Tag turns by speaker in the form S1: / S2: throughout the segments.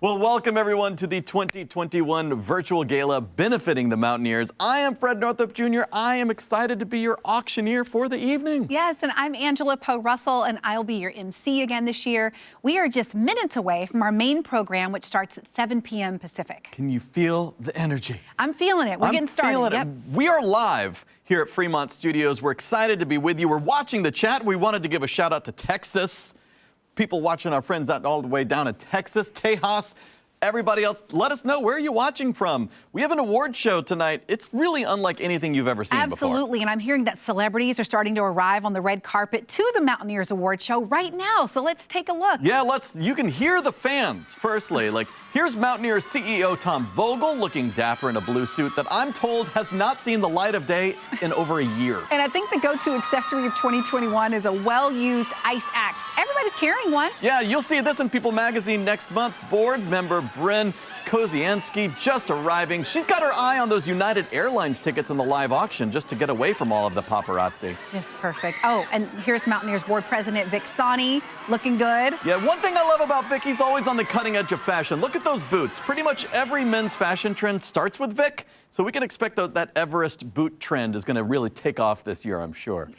S1: Well, welcome everyone to the 2021 Virtual Gala benefiting the Mountaineers. I am Fred Northup Jr. I am excited to be your auctioneer for the evening.
S2: Yes, and I'm Angela Poe Russell, and I'll be your MC again this year. We are just minutes away from our main program, which starts at 7 p.m. Pacific.
S1: Can you feel the energy?
S2: I'm feeling it. We're getting started.
S1: Feeling it. We are live here at Fremont Studios. We're excited to be with you. We're watching the chat. We wanted to give a shout out to Texas. People watching, our friends out all the way down in Texas, Tejas, everybody else, let us know, where are you watching from? We have an award show tonight. It's really unlike anything you've ever seen before.
S2: Absolutely, and I'm hearing that celebrities are starting to arrive on the red carpet to the Mountaineers Award Show right now, so let's take a look.
S1: Yeah, you can hear the fans, firstly. Here's Mountaineers CEO Tom Vogel looking dapper in a blue suit that I'm told has not seen the light of day in over a year.
S2: And I think the go-to accessory of 2021 is a well-used ice axe. Everybody's carrying one.
S1: Yeah, you'll see this in People magazine next month. Board member Bryn Kozianski just arriving. She's got her eye on those United Airlines tickets in the live auction just to get away from all of the paparazzi.
S2: Just perfect. Oh, and here's Mountaineers Board President Vic Sani, looking good.
S1: Yeah, one thing I love about Vic, he's always on the cutting edge of fashion. Look at those boots. Pretty much every men's fashion trend starts with Vic, so we can expect that Everest boot trend is going to really take off this year, I'm sure.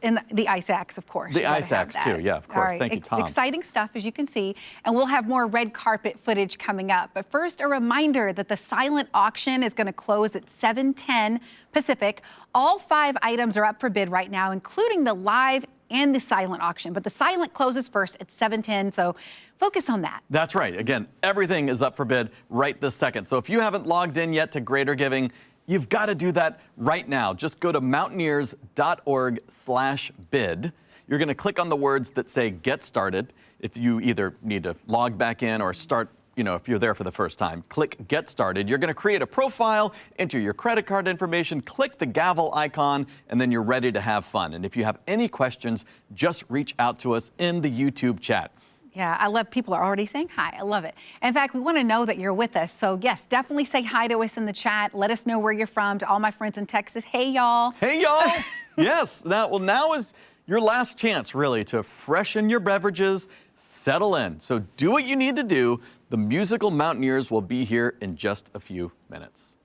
S2: And the ice axe, of course.
S1: The ice axe, too. Yeah, of course. Right. Thank you, Tom.
S2: Exciting stuff, as you can see, and we'll have more red carpet footage coming up. But first, a reminder that the silent auction is going to close at 7:10 Pacific. All 5 items are up for bid right now, including the live and the silent auction. But the silent closes first at 7:10, so focus on that.
S1: That's right. Again, everything is up for bid right this second. So if you haven't logged in yet to Greater Giving, you've got to do that right now. Just go to mountaineers.org/bid. You're going to click on the words that say Get Started. If you either need to log back in or start, if you're there for the first time, click Get Started. You're going to create a profile, enter your credit card information, click the gavel icon, and then you're ready to have fun. And if you have any questions, just reach out to us in the YouTube chat.
S2: Yeah, I love people are already saying hi. I love it. In fact, we want to know that you're with us. So, yes, definitely say hi to us in the chat. Let us know where you're from. To all my friends in Texas, hey, y'all.
S1: Hey, y'all. Yes. Now is your last chance, really, to freshen your beverages, settle in. So do what you need to do. The Musical Mountaineers will be here in just a few minutes.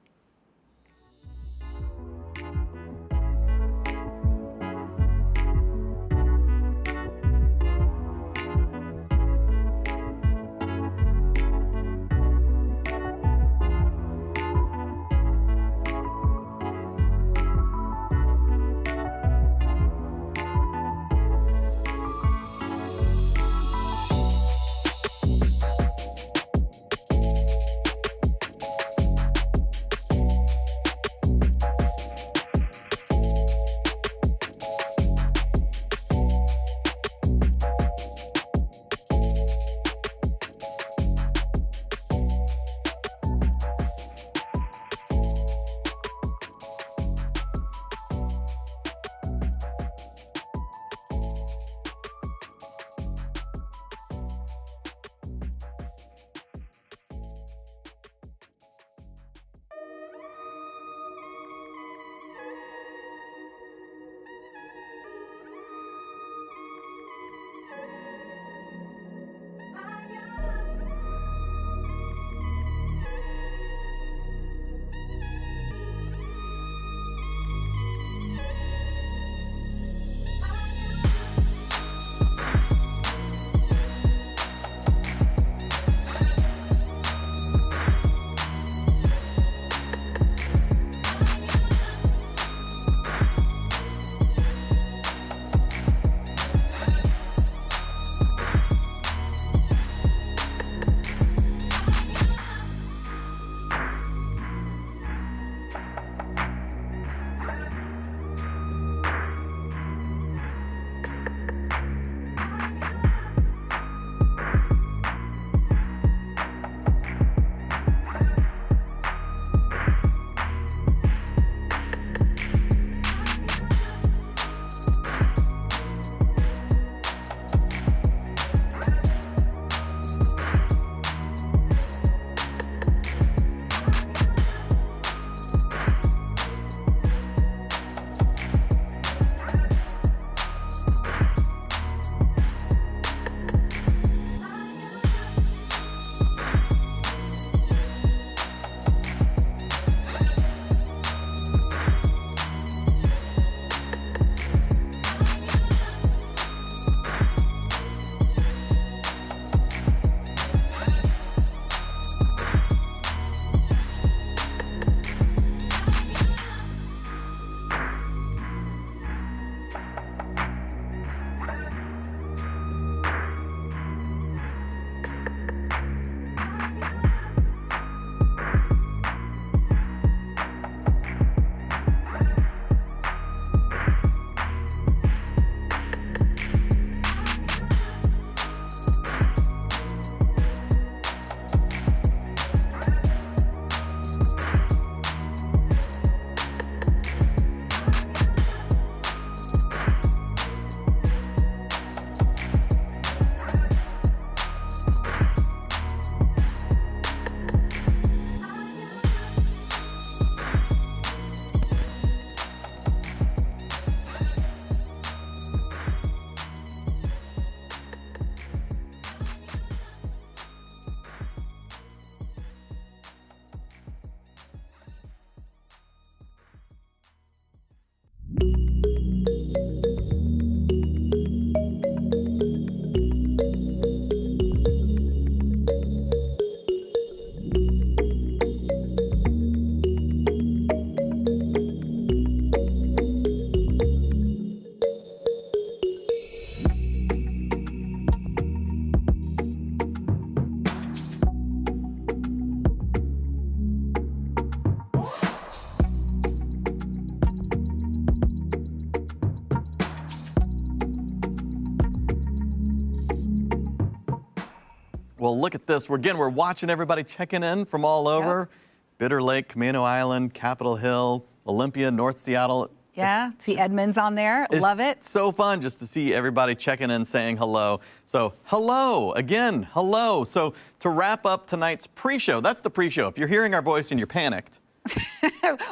S1: Well, look at this. We're watching everybody checking in from all over.
S2: Yep.
S1: Bitter Lake, Camino Island, Capitol Hill, Olympia, North Seattle.
S2: Yeah, see Edmonds on there. Love it.
S1: It's so fun just to see everybody checking in, saying hello. So hello, again, hello. So to wrap up tonight's pre-show, that's the pre-show. If you're hearing our voice and you're panicked,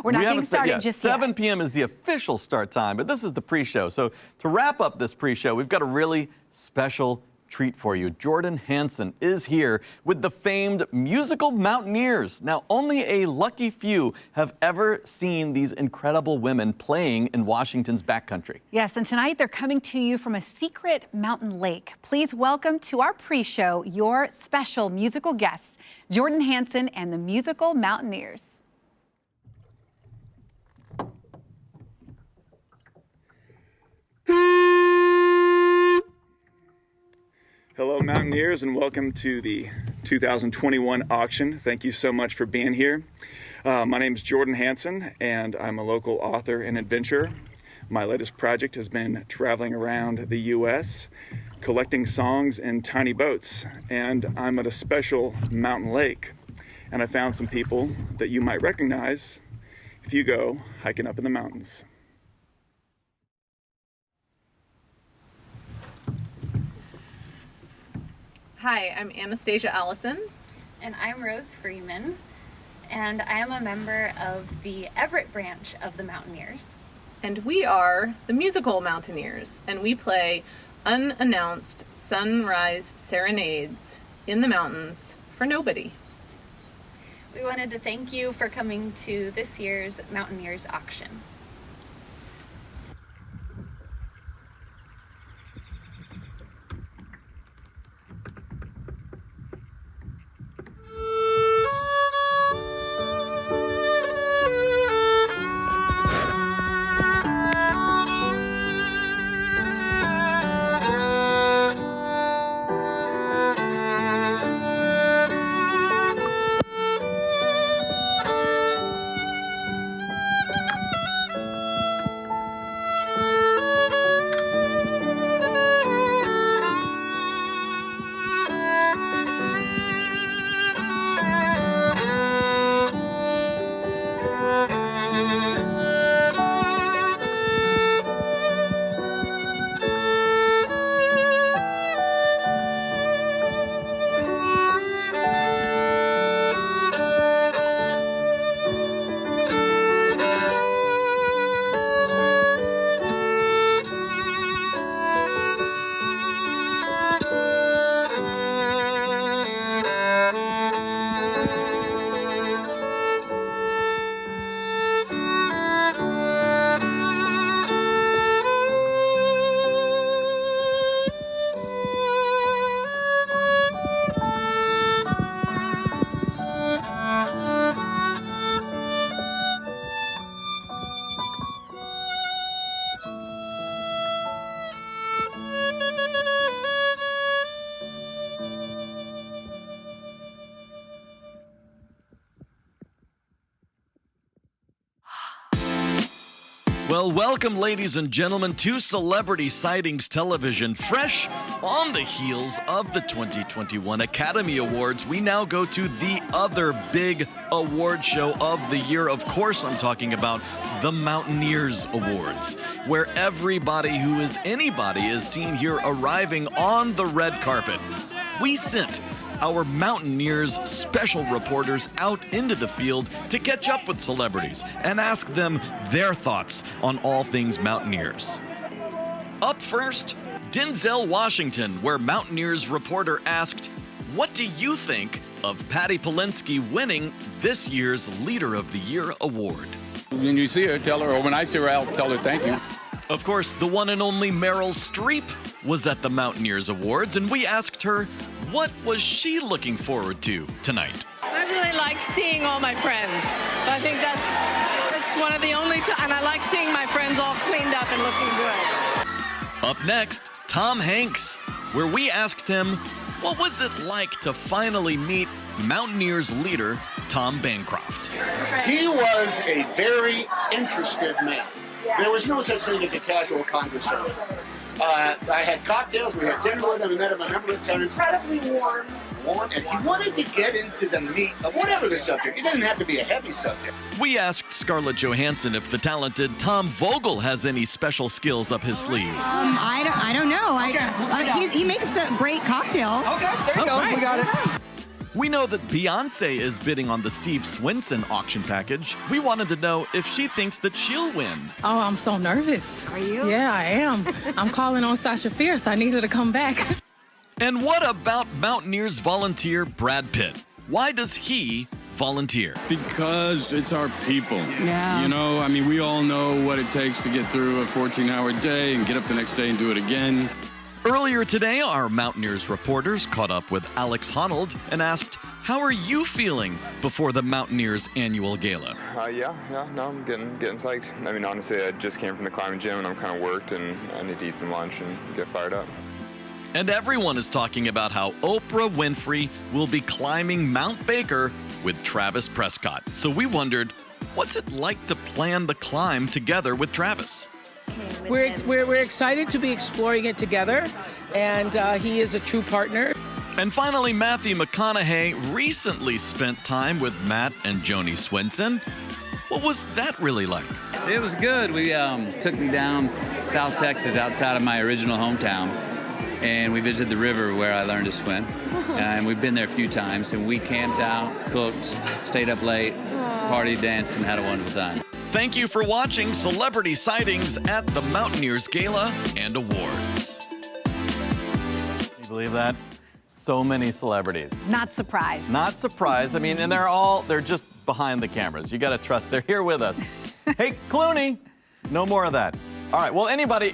S2: We're not getting started just yet.
S1: 7 p.m. is the official start time, but this is the pre-show. So to wrap up this pre-show, we've got a really special treat for you. Jordan Hansen is here with the famed Musical Mountaineers. Now, only a lucky few have ever seen these incredible women playing in Washington's backcountry.
S2: Yes, and tonight they're coming to you from a secret mountain lake. Please welcome to our pre-show your special musical guests, Jordan Hansen and the Musical Mountaineers.
S3: Hello, Mountaineers, and welcome to the 2021 auction. Thank you so much for being here. My name is Jordan Hansen, and I'm a local author and adventurer. My latest project has been traveling around the U.S., collecting songs in tiny boats, and I'm at a special mountain lake. And I found some people that you might recognize if you go hiking up in the mountains.
S4: Hi, I'm Anastasia Allison.
S5: And I'm Rose Freeman, and I am a member of the Everett branch of the Mountaineers.
S4: And we are the Musical Mountaineers, and we play unannounced sunrise serenades in the mountains for nobody.
S5: We wanted to thank you for coming to this year's Mountaineers auction.
S1: Well, welcome, ladies and gentlemen, to Celebrity Sightings Television. Fresh on the heels of the 2021 Academy Awards, we now go to the other big award show of the year. Of course, I'm talking about the Mountaineers Awards, where everybody who is anybody is seen here arriving on the red carpet. We sent our Mountaineers special reporters out into the field to catch up with celebrities and ask them their thoughts on all things Mountaineers. Up first, Denzel Washington, where Mountaineers reporter asked, "What do you think of Patti Polinksy winning this year's Leader of the Year award?"
S6: When you see her, tell her, or when I see her, I'll tell her thank you.
S1: Of course, the one and only Meryl Streep was at the Mountaineers Awards, and we asked her, what was she looking forward to tonight?
S7: I really like seeing all my friends. I think that's one of the only times, and I like seeing my friends all cleaned up and looking good.
S1: Up next, Tom Hanks, where we asked him, what was it like to finally meet Mountaineers leader Tom Bancroft?
S8: He was a very interested man. There was no such thing as a casual conversation. I had cocktails, we had dinner with him, I met him a number of times.
S9: Incredibly warm,
S8: award. If you wanted to get into the meat of whatever the subject, it doesn't have to be a heavy subject.
S1: We asked Scarlett Johansson if the talented Tom Vogel has any special skills up his sleeve.
S9: I don't know. He makes great cocktails.
S10: Okay, there you go. We got it.
S1: We know that Beyonce is bidding on the Steve Swenson auction package. We wanted to know if she thinks that she'll win.
S11: Oh, I'm so nervous.
S2: Are you?
S11: Yeah, I am. I'm calling on Sasha Fierce. I need her to come back.
S1: And what about Mountaineers volunteer Brad Pitt? Why does he volunteer?
S6: Because it's our people.
S9: Yeah.
S6: You know, I mean, we all know what it takes to get through a 14-hour day and get up the next day and do it again.
S1: Earlier today, our Mountaineers reporters caught up with Alex Honnold and asked, how are you feeling before the Mountaineers annual gala?
S12: No, I'm getting psyched. I mean, honestly, I just came from the climbing gym and I'm kind of worked and I need to eat some lunch and get fired up.
S1: And everyone is talking about how Oprah Winfrey will be climbing Mount Baker with Travis Prescott. So we wondered, what's it like to plan the climb together with Travis?
S10: We're excited to be exploring it together, and he is a true partner.
S1: And finally, Matthew McConaughey recently spent time with Matt and Joni Swenson. What was that really like?
S13: It was good. We took me down South Texas, outside of my original hometown, and we visited the river where I learned to swim. And we've been there a few times, and we camped out, cooked, stayed up late, partied, danced, and had a wonderful time.
S1: Thank you for watching Celebrity Sightings at the Mountaineers Gala and Awards. Can you believe that? So many celebrities.
S2: Not surprised.
S1: Not surprised. I mean, and they're just behind the cameras. You got to trust. They're here with us. Hey, Clooney, no more of that. All right, well, everybody,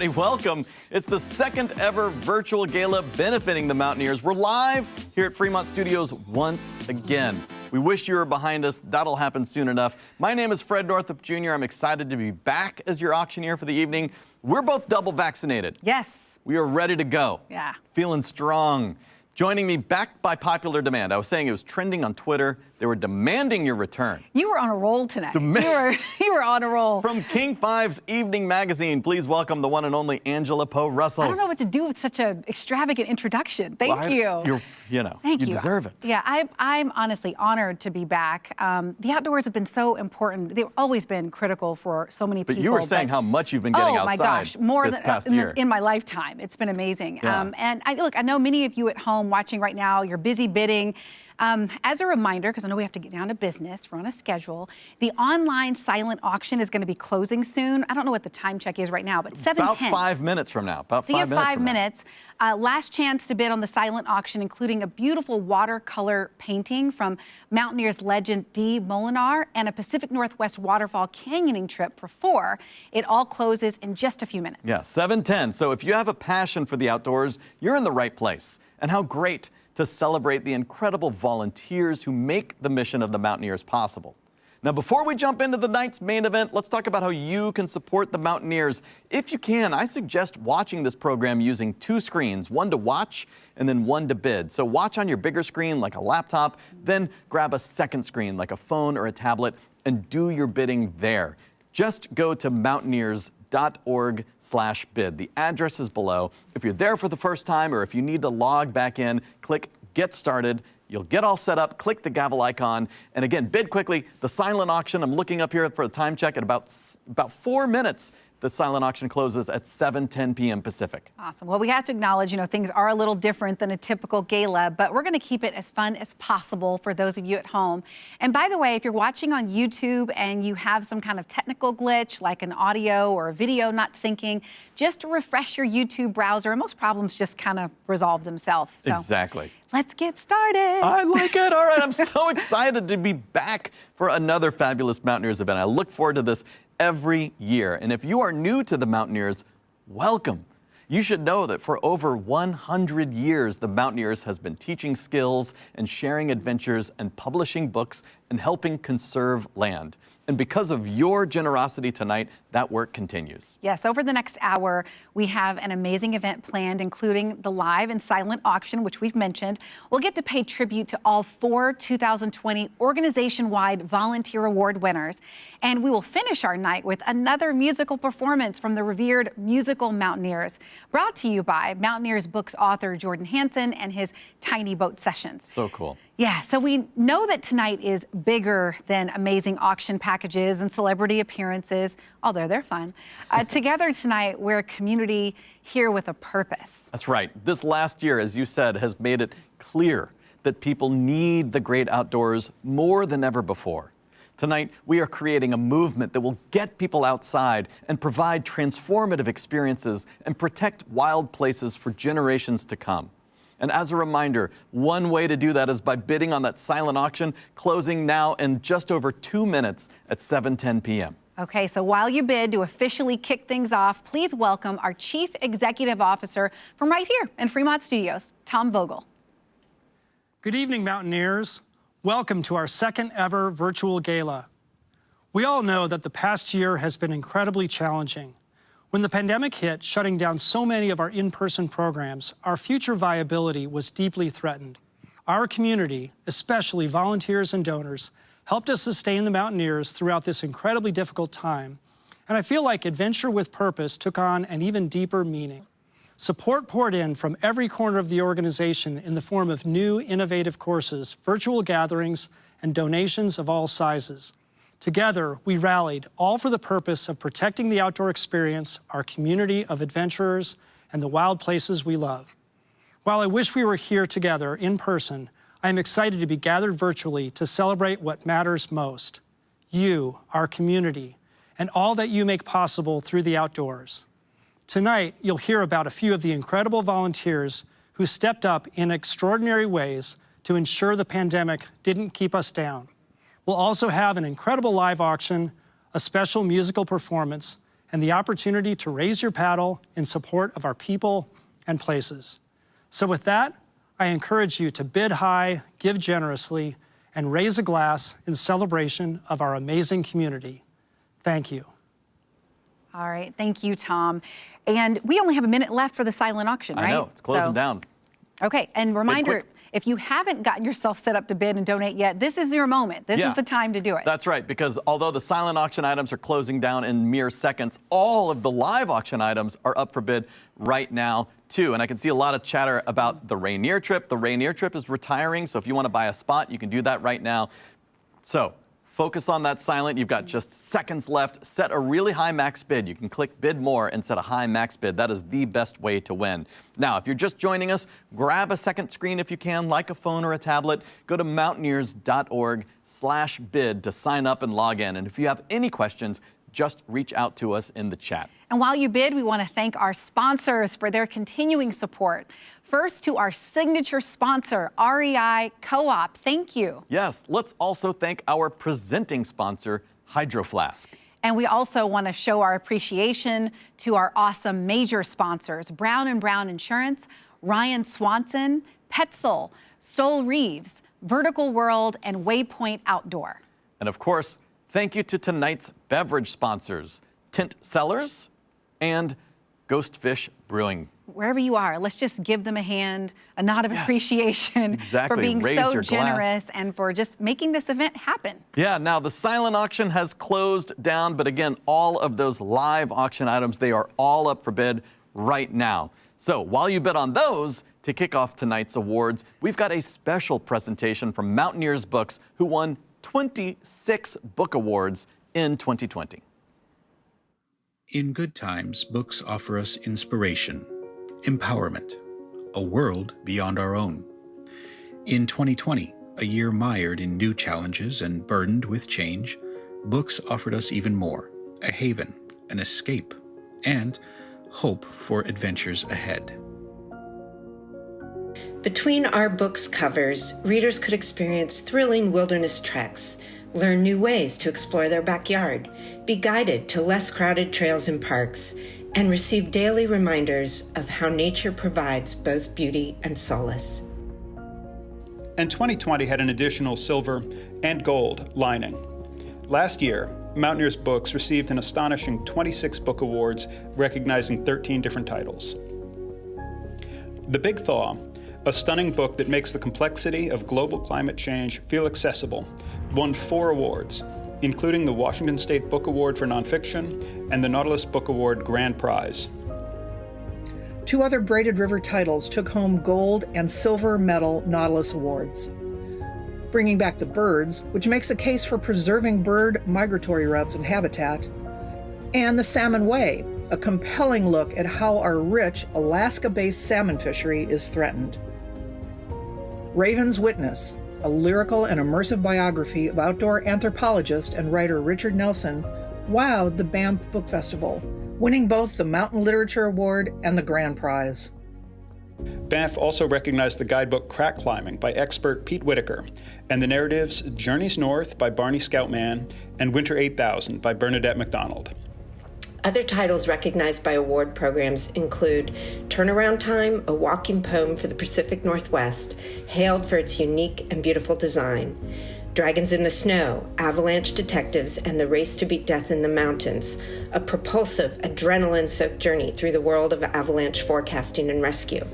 S1: welcome. It's the second ever virtual gala benefiting the Mountaineers. We're live here at Fremont Studios once again. We wish you were behind us. That'll happen soon enough. My name is Fred Northup Jr. I'm excited to be back as your auctioneer for the evening. We're both double vaccinated.
S2: Yes.
S1: We are ready to go.
S2: Yeah.
S1: Feeling strong. Joining me back by popular demand. I was saying it was trending on Twitter. They were demanding your return.
S2: You were on a roll tonight. You were on a roll.
S1: From King 5's Evening Magazine, please welcome the one and only Angela Poe Russell.
S2: I don't know what to do with such an extravagant introduction. Thank you.
S1: You deserve it.
S2: Yeah, I'm honestly honored to be back. The outdoors have been so important. They've always been critical for so many people.
S1: But you were saying how much you've been getting outside
S2: my gosh, more
S1: this
S2: than
S1: past year.
S2: in my lifetime. It's been amazing.
S1: Yeah.
S2: And I know many of you at home watching right now, you're busy bidding. As a reminder, because I know we have to get down to business, we're on a schedule, the online silent auction is going to be closing soon. I don't know what the time check is right now, but 7:10.
S1: About 5 minutes from now. About 5
S2: you have
S1: minutes
S2: 5
S1: from now.
S2: minutes. Last chance to bid on the silent auction, including a beautiful watercolor painting from Mountaineers legend Dee Molinar and a Pacific Northwest waterfall canyoning trip for 4. It all closes in just a few minutes.
S1: Yeah, 7:10. So if you have a passion for the outdoors, you're in the right place. And how great to celebrate the incredible volunteers who make the mission of the Mountaineers possible. Now, before we jump into the night's main event, let's talk about how you can support the Mountaineers. If you can, I suggest watching this program using 2 screens, one to watch and then one to bid. So watch on your bigger screen like a laptop, then grab a second screen like a phone or a tablet and do your bidding there. Just go to mountaineers.org/bid. The address is below. If you're there for the first time or if you need to log back in, click Get Started. You'll get all set up, click the gavel icon, and again, bid quickly. The silent auction, I'm looking up here for the time check at about 4 minutes. The silent auction closes at 7:10 p.m. Pacific.
S2: Awesome. Well, we have to acknowledge, things are a little different than a typical gala, but we're going to keep it as fun as possible for those of you at home. And by the way, if you're watching on YouTube and you have some kind of technical glitch, like an audio or a video not syncing, just refresh your YouTube browser, and most problems just kind of resolve themselves. So
S1: Exactly.
S2: Let's get started.
S1: I like it. All right, I'm so excited to be back for another fabulous Mountaineers event. I look forward to this every year. And if you are new to the Mountaineers, welcome. You should know that for over 100 years, the Mountaineers has been teaching skills and sharing adventures and publishing books and helping conserve land. And because of your generosity tonight, that work continues.
S2: Yes, over the next hour, we have an amazing event planned, including the live and silent auction, which we've mentioned. We'll get to pay tribute to all 4 2020 organization-wide volunteer award winners. And we will finish our night with another musical performance from the revered Musical Mountaineers, brought to you by Mountaineers Books author Jordan Hanson and his Tiny Boat Sessions.
S1: So cool.
S2: Yeah, so we know that tonight is bigger than amazing auction packages and celebrity appearances, although they're fun. Together tonight, we're a community here with a purpose.
S1: That's right. This last year, as you said, has made it clear that people need the great outdoors more than ever before. Tonight, we are creating a movement that will get people outside and provide transformative experiences and protect wild places for generations to come. And as a reminder, one way to do that is by bidding on that silent auction, closing now in just over 2 minutes at 7:10 p.m.
S2: Okay, so while you bid, to officially kick things off, please welcome our Chief Executive Officer from right here in Fremont Studios, Tom Vogel.
S14: Good evening, Mountaineers. Welcome to our second ever Virtual Gala. We all know that the past year has been incredibly challenging. When the pandemic hit, shutting down so many of our in-person programs, our future viability was deeply threatened. Our community, especially volunteers and donors, helped us sustain the Mountaineers throughout this incredibly difficult time, and I feel like Adventure with Purpose took on an even deeper meaning. Support poured in from every corner of the organization in the form of new, innovative courses, virtual gatherings, and donations of all sizes. Together, we rallied, all for the purpose of protecting the outdoor experience, our community of adventurers, and the wild places we love. While I wish we were here together in person, I am excited to be gathered virtually to celebrate what matters most: you, our community, and all that you make possible through the outdoors. Tonight, you'll hear about a few of the incredible volunteers who stepped up in extraordinary ways to ensure the pandemic didn't keep us down. We'll also have an incredible live auction, a special musical performance, and the opportunity to raise your paddle in support of our people and places. So with that, I encourage you to bid high, give generously, and raise a glass in celebration of our amazing community. Thank you.
S2: All right, thank you, Tom. And we only have a minute left for the silent auction, right?
S1: I know, it's closing down.
S2: Okay, and reminder, if you haven't gotten yourself set up to bid and donate yet, this is your moment. This is the time to do it.
S1: That's right, because although the silent auction items are closing down in mere seconds, all of the live auction items are up for bid right now, too. And I can see a lot of chatter about the Rainier trip. The Rainier trip is retiring, so if you want to buy a spot, you can do that right now. So focus on that silent. You've got just seconds left. Set a really high max bid. You can click bid more and set a high max bid. That is the best way to win. Now, if you're just joining us, grab a second screen if you can, like a phone or a tablet. Go to mountaineers.org/bid to sign up and log in. And if you have any questions, just reach out to us in the chat.
S2: And while you bid, we want to thank our sponsors for their continuing support. First, to our signature sponsor, REI Co-op. Thank you.
S1: Yes, let's also thank our presenting sponsor, Hydro Flask.
S2: And we also want to show our appreciation to our awesome major sponsors, Brown & Brown Insurance, Ryan Swanson, Petzl, Stoll Reeves, Vertical World, and Waypoint Outdoor.
S1: And of course, thank you to tonight's beverage sponsors, Tint Cellars and Ghostfish Brewing.
S2: Wherever you are, let's just give them a hand, a nod of appreciation for being
S1: Raise
S2: so
S1: your
S2: generous
S1: glass.
S2: and for just making this event happen.
S1: Yeah, now the silent auction has closed down, but again, all of those live auction items, they are all up for bid right now. So while you bid on those, to kick off tonight's awards, we've got a special presentation from Mountaineers Books, who won 26 book awards in 2020.
S15: In good times, books offer us inspiration, empowerment, a world beyond our own. In 2020, a year mired in new challenges and burdened with change, books offered us even more, a haven, an escape, and hope for adventures ahead.
S16: Between our books' covers, readers could experience thrilling wilderness treks, learn new ways to explore their backyard, be guided to less crowded trails and parks, and receive daily reminders of how nature provides both beauty and solace.
S17: And 2020 had an additional silver and gold lining. Last year, Mountaineers Books received an astonishing 26 book awards recognizing 13 different titles. The Big Thaw, a stunning book that makes the complexity of global climate change feel accessible, won 4 awards, including the Washington State Book Award for Nonfiction and the Nautilus Book Award Grand Prize.
S18: 2 other Braided River titles took home gold and silver medal Nautilus Awards. Bringing Back the Birds, which makes a case for preserving bird migratory routes and habitat, and The Salmon Way, a compelling look at how our rich Alaska-based salmon fishery is threatened. Raven's Witness, a lyrical and immersive biography of outdoor anthropologist and writer Richard Nelson, wowed the Banff Book Festival, winning both the Mountain Literature Award and the Grand Prize.
S17: Banff also recognized the guidebook Crack Climbing by expert Pete Whitaker, and the narratives Journeys North by Barney Scoutman and Winter 8000 by Bernadette MacDonald.
S16: Other titles recognized by award programs include Turnaround Time, a walking poem for the Pacific Northwest, hailed for its unique and beautiful design. Dragons in the Snow, Avalanche Detectives, and the Race to Beat Death in the Mountains, a propulsive, adrenaline-soaked journey through the world of avalanche forecasting and rescue.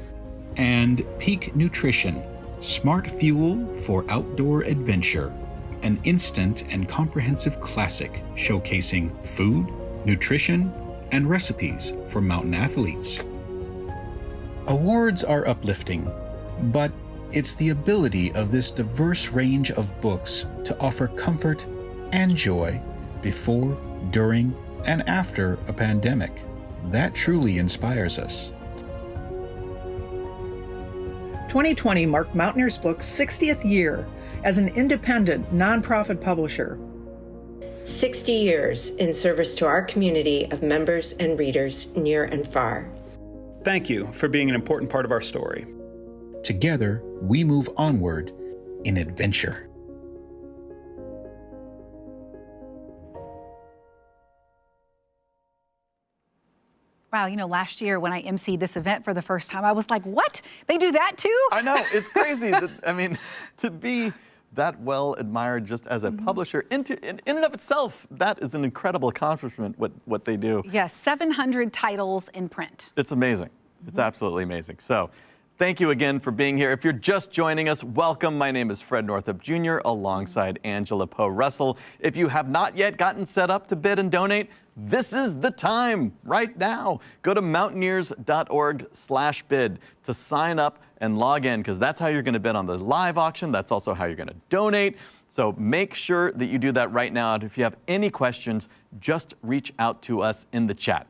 S15: And Peak Nutrition, smart fuel for outdoor adventure, an instant and comprehensive classic showcasing food, nutrition, and recipes for mountain athletes. Awards are uplifting, but it's the ability of this diverse range of books to offer comfort and joy before, during, and after a pandemic that truly inspires us.
S18: 2020 marked Mountaineers Books' 60th year as an independent, nonprofit publisher.
S16: 60 years in service to our community of members and readers near and far.
S17: Thank you for being an important part of our story.
S15: Together, we move onward in adventure.
S2: Wow, last year when I emceed this event for the first time, I was like, what? They do that too?
S1: I know, it's crazy. To be that well admired just as a publisher, in and of itself, that is an incredible accomplishment, what they do.
S2: Yes, 700 titles in print.
S1: It's amazing. It's absolutely amazing. So thank you again for being here. If you're just joining us, welcome. My name is Fred Northup Jr. alongside Angela Poe Russell. If you have not yet gotten set up to bid and donate, this is the time right now. Go to mountaineers.org/bid to sign up and log in, because that's how you're going to bid on the live auction. That's also how you're going to donate. So make sure that you do that right now. And if you have any questions, just reach out to us in the chat.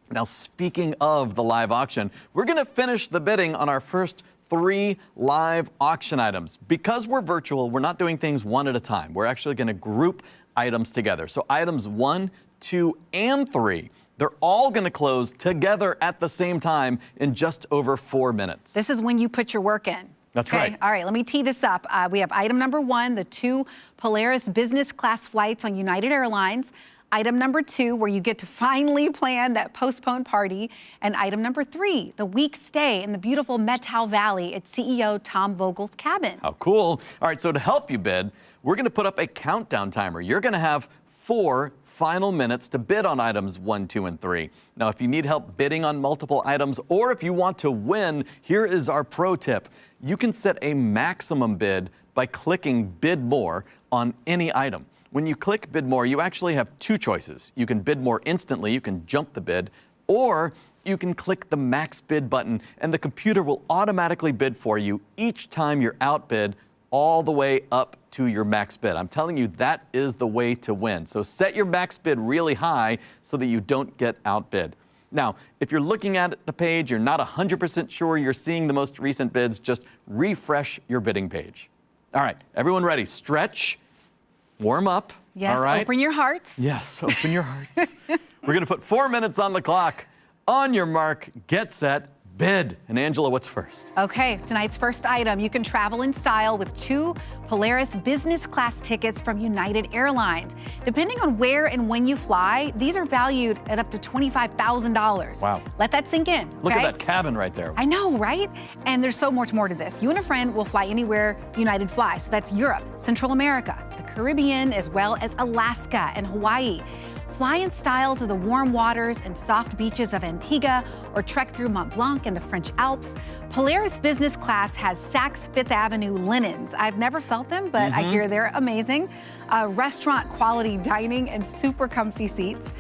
S1: Now, speaking of the live auction, we're going to finish the bidding on our first 3 live auction items. Because we're virtual, we're not doing things one at a time. We're actually going to group items together. So items 1, 2, and 3, they're all going to close together at the same time in just over 4 minutes.
S2: This is when you put your work in.
S1: That's right.
S2: All right, let me tee this up. We have item number 1, the 2 Polaris business class flights on United Airlines. Item number 2, where you get to finally plan that postponed party. And item number 3, the week stay in the beautiful Methow Valley at CEO Tom Vogel's cabin.
S1: How cool. All right, so to help you bid, we're going to put up a countdown timer. You're going to have 4 final minutes to bid on items 1, 2, and 3. Now, if you need help bidding on multiple items, or if you want to win, here is our pro tip. You can set a maximum bid by clicking Bid More on any item. When you click Bid More, you actually have 2 choices. You can bid more instantly, you can jump the bid, or you can click the max bid button and the computer will automatically bid for you each time you're outbid, all the way up to your max bid. I'm telling you, that is the way to win. So set your max bid really high so that you don't get outbid. Now, if you're looking at the page, you're not 100% sure you're seeing the most recent bids, just refresh your bidding page. All right, everyone ready? Stretch, warm up.
S2: Yes,
S1: all right?
S2: Open your hearts.
S1: Yes, open your hearts. We're gonna put 4 minutes on the clock. On your mark, get set, bid. And Angela, what's first?
S2: Okay, tonight's first item. You can travel in style with 2 Polaris business class tickets from United Airlines. Depending on where and when you fly, these are valued at up to $25,000.
S1: Wow.
S2: Let that sink in.
S1: Look
S2: okay?
S1: at that cabin right there.
S2: I know, right? And there's so much more to this. You and a friend will fly anywhere United flies. So that's Europe, Central America, the Caribbean, as well as Alaska and Hawaii. Fly in style to the warm waters and soft beaches of Antigua, or trek through Mont Blanc and the French Alps. Polaris Business Class has Saks Fifth Avenue linens. I've never felt them, but I hear they're amazing. Restaurant quality dining and super comfy seats.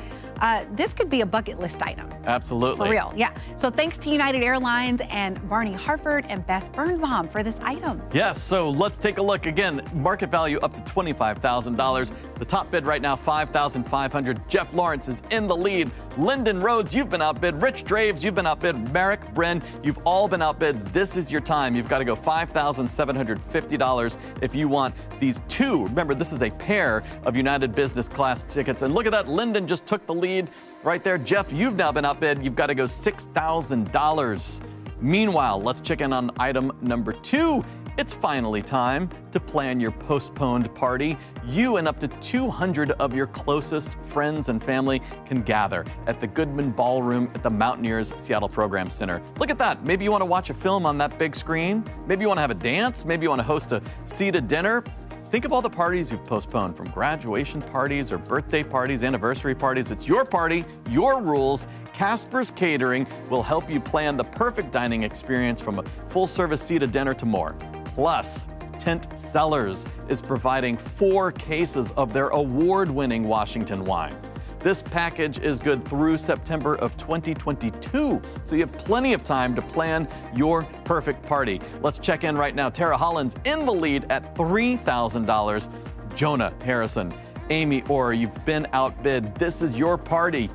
S2: This could be a bucket list item.
S1: Absolutely.
S2: For real, yeah. So thanks to United Airlines and Barney Harford and Beth Birnbaum for this item.
S1: Yes, so let's take a look. Again, market value up to $25,000. The top bid right now, $5,500. Jeff Lawrence is in the lead. Lyndon Rhodes, you've been outbid. Rich Draves, you've been outbid. Merrick, Bryn, you've all been outbid. This is your time. You've got to go $5,750 if you want these two. Remember, this is a pair of United Business Class tickets. And look at that, Lyndon just took the lead right there. Jeff, you've now been outbid. You've got to go $6,000. Meanwhile, let's check in on item number 2. It's finally time to plan your postponed party. You and up to 200 of your closest friends and family can gather at the Goodman Ballroom at the Mountaineers Seattle Program Center. Look at that. Maybe you want to watch a film on that big screen. Maybe you want to have a dance. Maybe you want to host a seated dinner. Think of all the parties you've postponed, from graduation parties or birthday parties, anniversary parties. It's your party, your rules. Casper's Catering will help you plan the perfect dining experience, from a full-service seated dinner to more. Plus, Tent Cellars is providing 4 cases of their award-winning Washington wine. This package is good through September of 2022, so you have plenty of time to plan your perfect party. Let's check in right now. Tara Holland's in the lead at $3,000. Jonah Harrison, Amy Orr, you've been outbid. This is your party.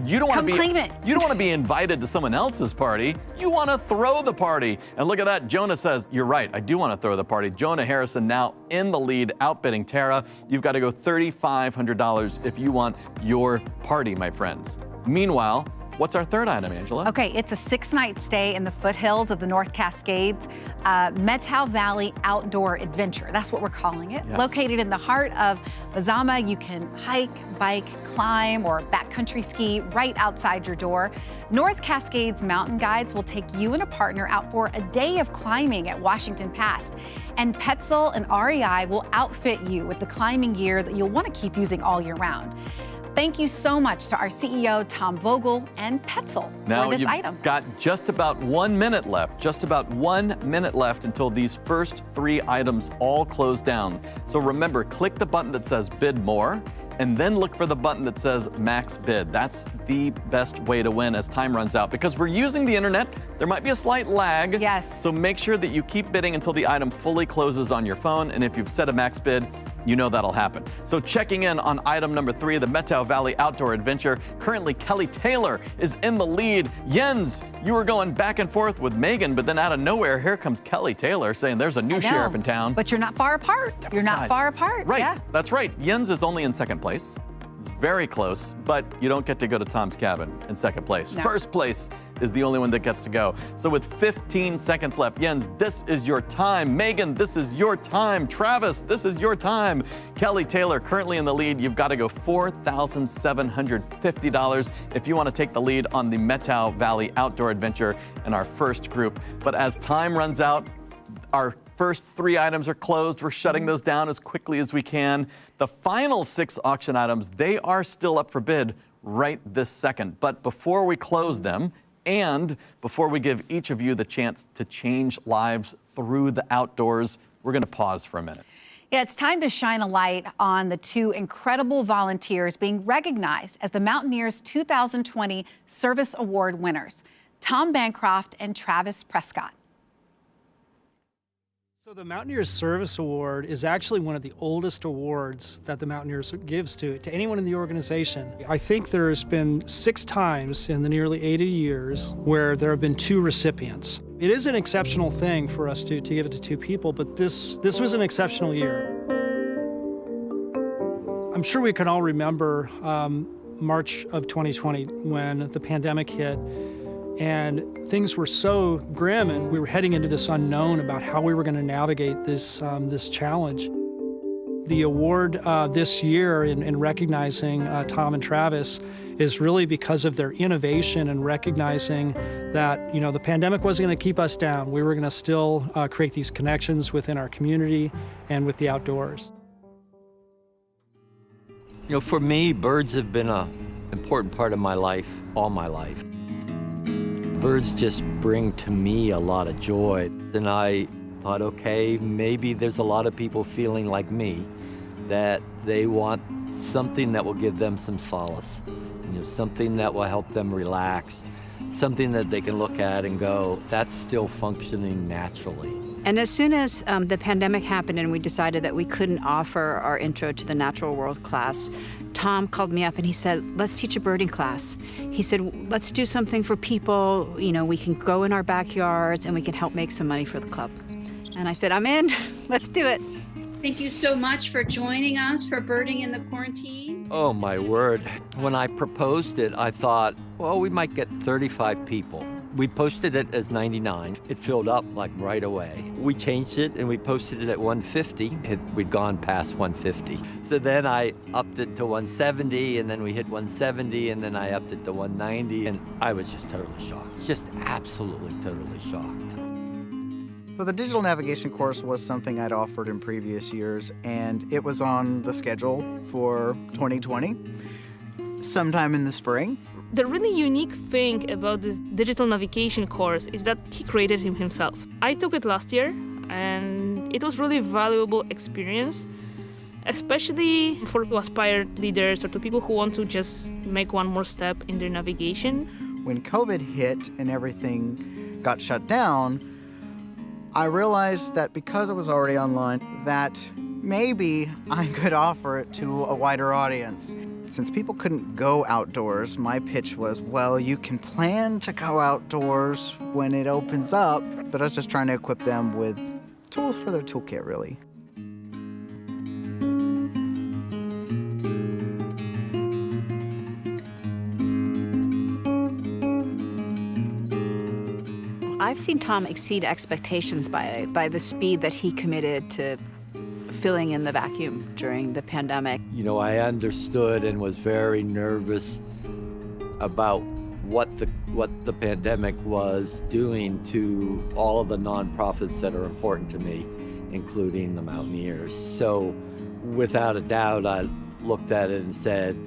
S1: You don't want to
S2: claim it.
S1: You don't want to be invited to someone else's party. You want to throw the party. And look at that. Jonah says, you're right, I do want to throw the party. Jonah Harrison now in the lead, outbidding Tara. You've got to go $3,500 if you want your party, my friends. Meanwhile, what's our third item, Angela?
S2: Okay, it's a 6-night stay in the foothills of the North Cascades, Methow Valley Outdoor Adventure. That's what we're calling it.
S1: Yes.
S2: Located in the heart of Mazama, you can hike, bike, climb, or backcountry ski right outside your door. North Cascades mountain guides will take you and a partner out for a day of climbing at Washington Pass. And Petzl and REI will outfit you with the climbing gear that you'll want to keep using all year round. Thank you so much to our CEO, Tom Vogel, and Petzl
S1: now
S2: for this
S1: you've
S2: item.
S1: Got just about 1 minute left, until these first 3 items all close down. So remember, click the button that says bid more, and then look for the button that says max bid. That's the best way to win as time runs out. Because we're using the internet, there might be a slight lag.
S2: Yes.
S1: So make sure that you keep bidding until the item fully closes on your phone, and if you've set a max bid, you know that'll happen. So checking in on item number 3, the Methow Valley Outdoor Adventure. Currently, Kelly Taylor is in the lead. Jens, you were going back and forth with Megan, but then out of nowhere, here comes Kelly Taylor saying there's a new sheriff in town.
S2: But you're not far apart. You're not far apart.
S1: Right,
S2: Yeah.
S1: that's right. Jens is only in second place. It's very close, but you don't get to go to Tom's cabin in second place.
S2: No.
S1: First place is the only one that gets to go. So with 15 seconds left, Jens, this is your time. Megan, this is your time. Travis, this is your time. Kelly Taylor currently in the lead. You've got to go $4,750 if you want to take the lead on the Methow Valley Outdoor Adventure in our first group. But as time runs out, our first 3 items are closed. We're shutting those down as quickly as we can. The final 6 auction items, they are still up for bid right this second. But before we close them, and before we give each of you the chance to change lives through the outdoors, we're going to pause for a minute.
S2: Yeah, it's time to shine a light on the 2 incredible volunteers being recognized as the Mountaineers 2020 Service Award winners, Tom Bancroft and Travis Prescott.
S14: So the Mountaineers Service Award is actually one of the oldest awards that the Mountaineers gives to anyone in the organization. I think there's been 6 times in the nearly 80 years where there have been 2 recipients. It is an exceptional thing for us to give it to 2 people, but this was an exceptional year. I'm sure we can all remember March of 2020 when the pandemic hit. And things were so grim, and we were heading into this unknown about how we were going to navigate this challenge. The award this year in recognizing Tom and Travis is really because of their innovation and recognizing that, the pandemic wasn't going to keep us down. We were going to still create these connections within our community and with the outdoors.
S19: You know, for me, birds have been an important part of my life, all my life. Birds just bring to me a lot of joy. And I thought, okay, maybe there's a lot of people feeling like me, that they want something that will give them some solace, you know, something that will help them relax, something that they can look at and go, that's still functioning naturally.
S20: And as soon as the pandemic happened and we decided that we couldn't offer our intro to the natural world class, Tom called me up and he said, let's teach a birding class. He said, let's do something for people, you know, we can go in our backyards and we can help make some money for the club. And I said, I'm in, let's do it.
S21: Thank you so much for joining us for Birding in the Quarantine.
S19: Oh my word. When I proposed it, I thought, well, we might get 35 people. We posted it as 99. It filled up like right away. We changed it and we posted it at 150. We'd gone past 150. So then I upped it to 170 and then we hit 170 and then I upped it to 190 and I was just totally shocked. Just absolutely totally shocked.
S22: So the digital navigation course was something I'd offered in previous years, and it was on the schedule for 2020, sometime in the spring.
S23: The really unique thing about this digital navigation course is that he created him himself. I took it last year, and it was really valuable experience, especially for aspired leaders or to people who want to just make one more step in their navigation.
S22: When COVID hit and everything got shut down, I realized that because it was already online, that maybe I could offer it to a wider audience. Since people couldn't go outdoors, my pitch was, well, you can plan to go outdoors when it opens up, but I was just trying to equip them with tools for their toolkit, really.
S20: I've seen Tom exceed expectations by the speed that he committed to filling in the vacuum during the pandemic.
S19: You know, I understood and was very nervous about what the pandemic was doing to all of the nonprofits that are important to me, including the Mountaineers. So without a doubt, I looked at it and said,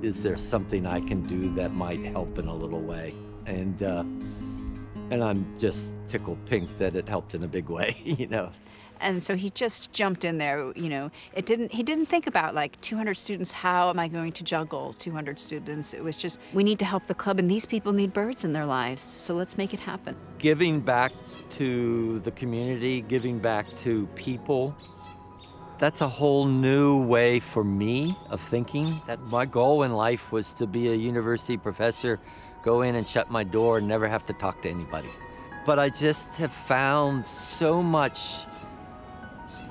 S19: is there something I can do that might help in a little way? And I'm just tickled pink that it helped in a big way, you know.
S20: And so he just jumped in there, you know. He didn't think about like 200 students, how am I going to juggle 200 students? It was just, we need to help the club and these people need birds in their lives, so let's make it happen.
S19: Giving back to the community, giving back to people, that's a whole new way for me of thinking. That my goal in life was to be a university professor, go in and shut my door and never have to talk to anybody. But I just have found so much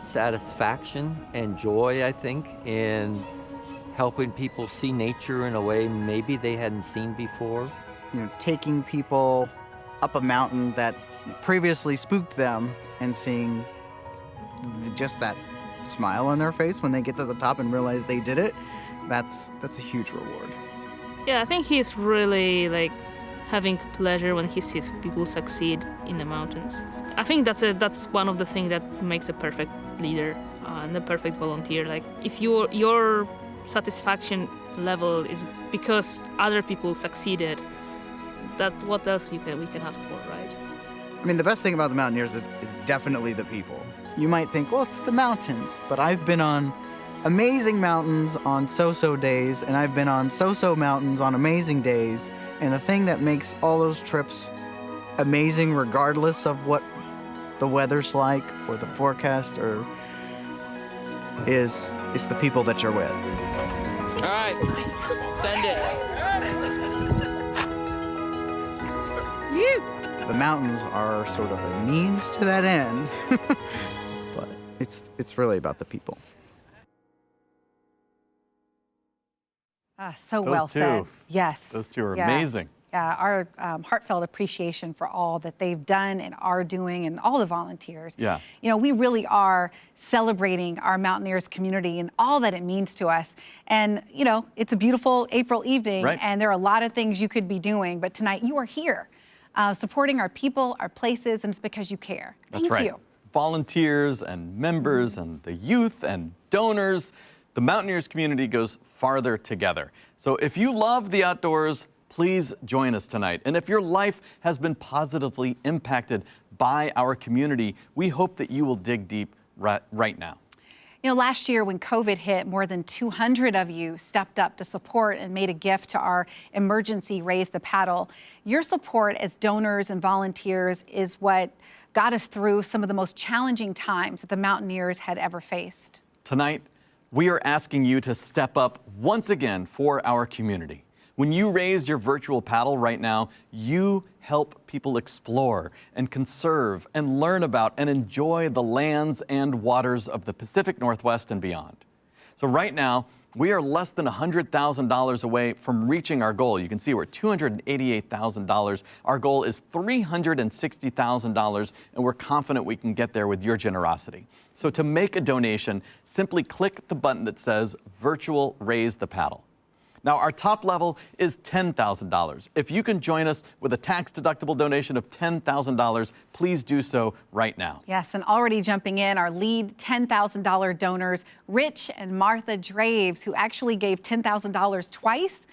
S19: satisfaction and joy, I think, in helping people see nature in a way maybe they hadn't seen before.
S22: You know, taking people up a mountain that previously spooked them and seeing just that smile on their face when they get to the top and realize they did it, that's a huge reward.
S23: Yeah, I think he's really like having pleasure when he sees people succeed in the mountains. I think that's one of the things that makes a perfect leader and a perfect volunteer. Like if your satisfaction level is because other people succeeded, that what else we can ask for, right?
S22: I mean, the best thing about the Mountaineers is definitely the people. You might think, well, it's the mountains, but I've been on amazing mountains on so-so days, and I've been on so-so mountains on amazing days, and the thing that makes all those trips amazing regardless of what the weather's like or the forecast or is the people that you're with.
S7: All right, send it.
S22: The mountains are sort of a means to that end, but it's really about the people.
S2: So
S1: Those
S2: well
S1: two.
S2: said. Yes.
S1: Those two are
S2: Yeah.
S1: amazing.
S2: Yeah, our heartfelt appreciation for all that they've done and are doing and all the volunteers.
S1: Yeah.
S2: You know, we really are celebrating our Mountaineers community and all that it means to us. And, you know, it's a beautiful April evening,
S1: Right.
S2: and there are a lot of things you could be doing, but tonight you are here supporting our people, our places, and it's because you care.
S1: That's
S2: Thank
S1: right.
S2: you.
S1: Volunteers and members and the youth and donors. The Mountaineers community goes farther together. So if you love the outdoors, please join us tonight. And if your life has been positively impacted by our community, we hope that you will dig deep right now.
S2: You know, last year when COVID hit, more than 200 of you stepped up to support and made a gift to our emergency Raise the Paddle. Your support as donors and volunteers is what got us through some of the most challenging times that the Mountaineers had ever faced.
S1: Tonight, we are asking you to step up once again for our community. When you raise your virtual paddle right now, you help people explore and conserve and learn about and enjoy the lands and waters of the Pacific Northwest and beyond. So right now, we are less than $100,000 away from reaching our goal. You can see we're at $288,000. Our goal is $360,000, and we're confident we can get there with your generosity. So to make a donation, simply click the button that says Virtual Raise the Paddle. Now, our top level is $10,000. If you can join us with a tax-deductible donation of $10,000, please do so right now.
S2: Yes, and already jumping in, our lead $10,000 donors, Rich and Martha Draves, who actually gave $10,000 twice.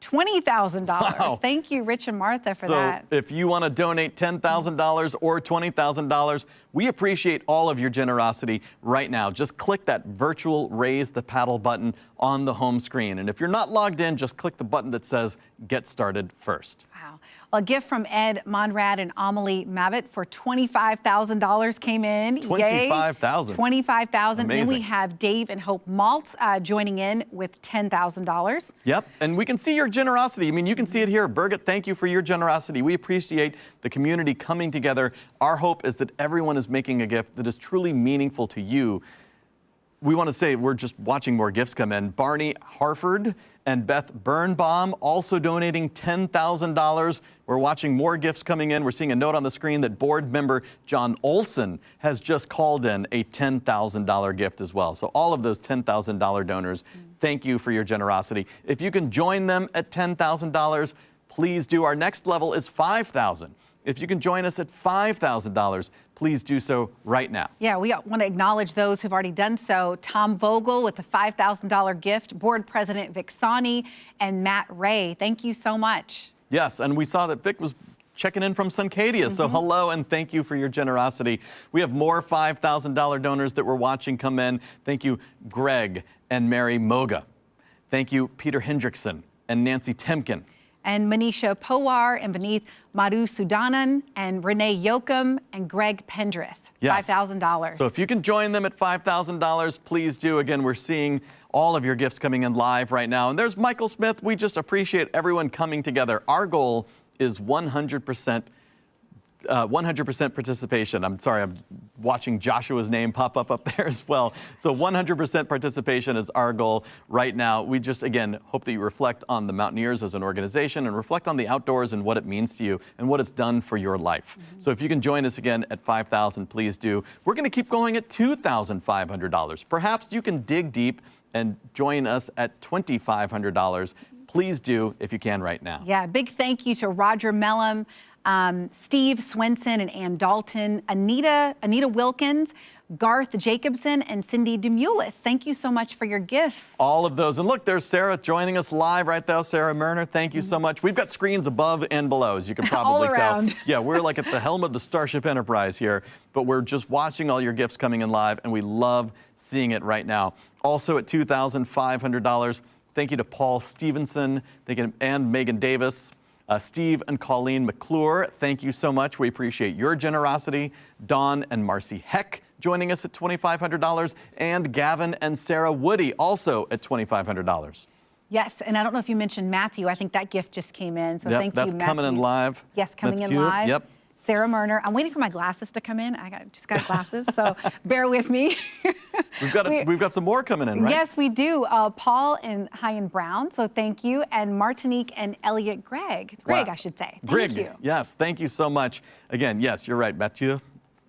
S2: $20,000.
S1: Wow.
S2: Thank you, Rich and Martha, for that.
S1: So if you want to donate $10,000 or $20,000, we appreciate all of your generosity right now. Just click that Virtual Raise the Paddle button on the home screen. And if you're not logged in, just click the button that says Get Started first.
S2: Wow. Well, a gift from Ed Monrad and Amelie Mabbott for $25,000 came in.
S1: $25,000.
S2: $25,000. And then we
S1: Amazing.
S2: have Dave and Hope Maltz joining in with $10,000.
S1: Yep, and we can see your generosity. I mean, you can see it here. Birgit, thank you for your generosity. We appreciate the community coming together. Our hope is that everyone is making a gift that is truly meaningful to you. We want to say we're just watching more gifts come in. Barney Harford and Beth Birnbaum also donating $10,000. We're watching more gifts coming in. We're seeing a note on the screen that board member John Olson has just called in a $10,000 gift as well. So all of those $10,000 donors, thank you for your generosity. If you can join them at $10,000, please do. Our next level is $5,000. If you can join us at $5,000, please do so right now.
S2: Yeah, we want to acknowledge those who've already done so. Tom Vogel with the $5,000 gift, Board President Vic Sani, and Matt Ray. Thank you so much.
S1: Yes, and we saw that Vic was checking in from Suncadia. So hello and thank you for your generosity. We have more $5,000 donors that we're watching come in. Thank you, Greg and Mary Moga. Thank you, Peter Hendrickson and Nancy Temkin.
S2: And Manisha Powar and beneath Madhu Sudanan and Renee Yoakum and Greg Pendris.
S1: Yes.
S2: $5,000.
S1: So if you can join them at $5,000, please do. Again, we're seeing all of your gifts coming in live right now. And there's Michael Smith. We just appreciate everyone coming together. Our goal is 100% participation. I'm sorry, I'm watching Joshua's name pop up there as well. So 100% participation is our goal right now. We just, again, hope that you reflect on the Mountaineers as an organization and reflect on the outdoors and what it means to you and what it's done for your life. So if you can join us again at $5,000, please do. We're going to keep going at $2,500. Perhaps you can dig deep and join us at $2,500. Please do if you can right now.
S2: Yeah, big thank you to Roger Mellum, Steve Swenson and Ann Dalton, Anita Wilkins, Garth Jacobson, and Cindy Demulis. Thank you so much for your gifts.
S1: All of those. And look, there's Sarah joining us live right there. Sarah Merner, thank you so much. We've got screens above and below, as you can probably
S2: all
S1: tell.
S2: around.
S1: Yeah, we're like at the helm of the Starship Enterprise here, but we're just watching all your gifts coming in live, and we love seeing it right now. Also at $2,500, thank you to Paul Stevenson, thank you, and Megan Davis. Steve and Colleen McClure, thank you so much. We appreciate your generosity. Dawn and Marcy Heck joining us at $2,500, and Gavin and Sarah Woody also at $2,500.
S2: Yes, and I don't know if you mentioned Matthew. I think that gift just came in, so thank you, Matthew.
S1: That's coming in live.
S2: Yes, coming
S1: Matthew.
S2: in live.
S1: Yep.
S2: Sarah Merner. I'm waiting for my glasses to come in. Just got glasses, so bear with me.
S1: We've got some more coming in, right?
S2: Yes, we do. Paul and Hyan Brown, so thank you. And Martinique and Elliot Greg,
S1: Wow.
S2: I should say.
S1: Greg,
S2: Thank you.
S1: yes, thank you so much. Again, yes, you're right, Mathieu.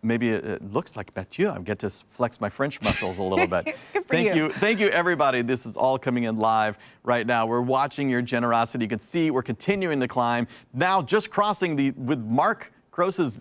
S1: Maybe it looks like Mathieu. I get to flex my French muscles a little bit. Thank you. Thank you, everybody. This is all coming in live right now. We're watching your generosity. You can see we're continuing to climb. Now just crossing with Mark Gross's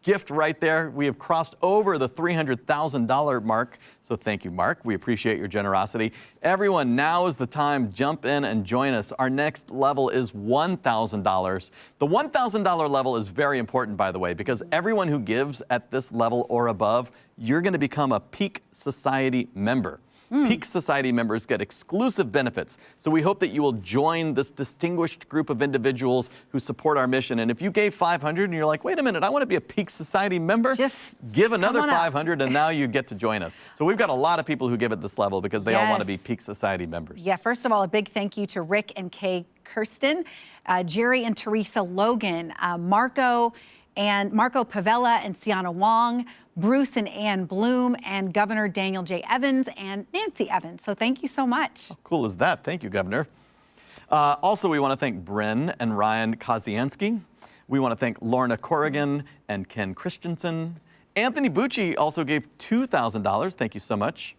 S1: gift right there. We have crossed over the $300,000 mark. So thank you, Mark. We appreciate your generosity. Everyone, now is the time. Jump in and join us. Our next level is $1,000. The $1,000 level is very important, by the way, because everyone who gives at this level or above, you're going to become a Peak Society member. Peak Society members get exclusive benefits. So we hope that you will join this distinguished group of individuals who support our mission. And if you gave $500 and you're like, wait a minute, I want to be a Peak Society member, just give another $500 and now you get to join us. So we've got a lot of people who give at this level because they all want to be Peak Society members.
S2: Yeah, first of all, a big thank you to Rick and Kay Kirsten, Jerry and Teresa Logan, Marco Pavella and Sienna Wong, Bruce and Ann Bloom, and Governor Daniel J. Evans and Nancy Evans. So thank you so much.
S1: How cool is that? Thank you, Governor. Also, we want to thank Bryn and Ryan Kozianski. We want to thank Lorna Corrigan and Ken Christensen. Anthony Bucci also gave $2,000. Thank you so much.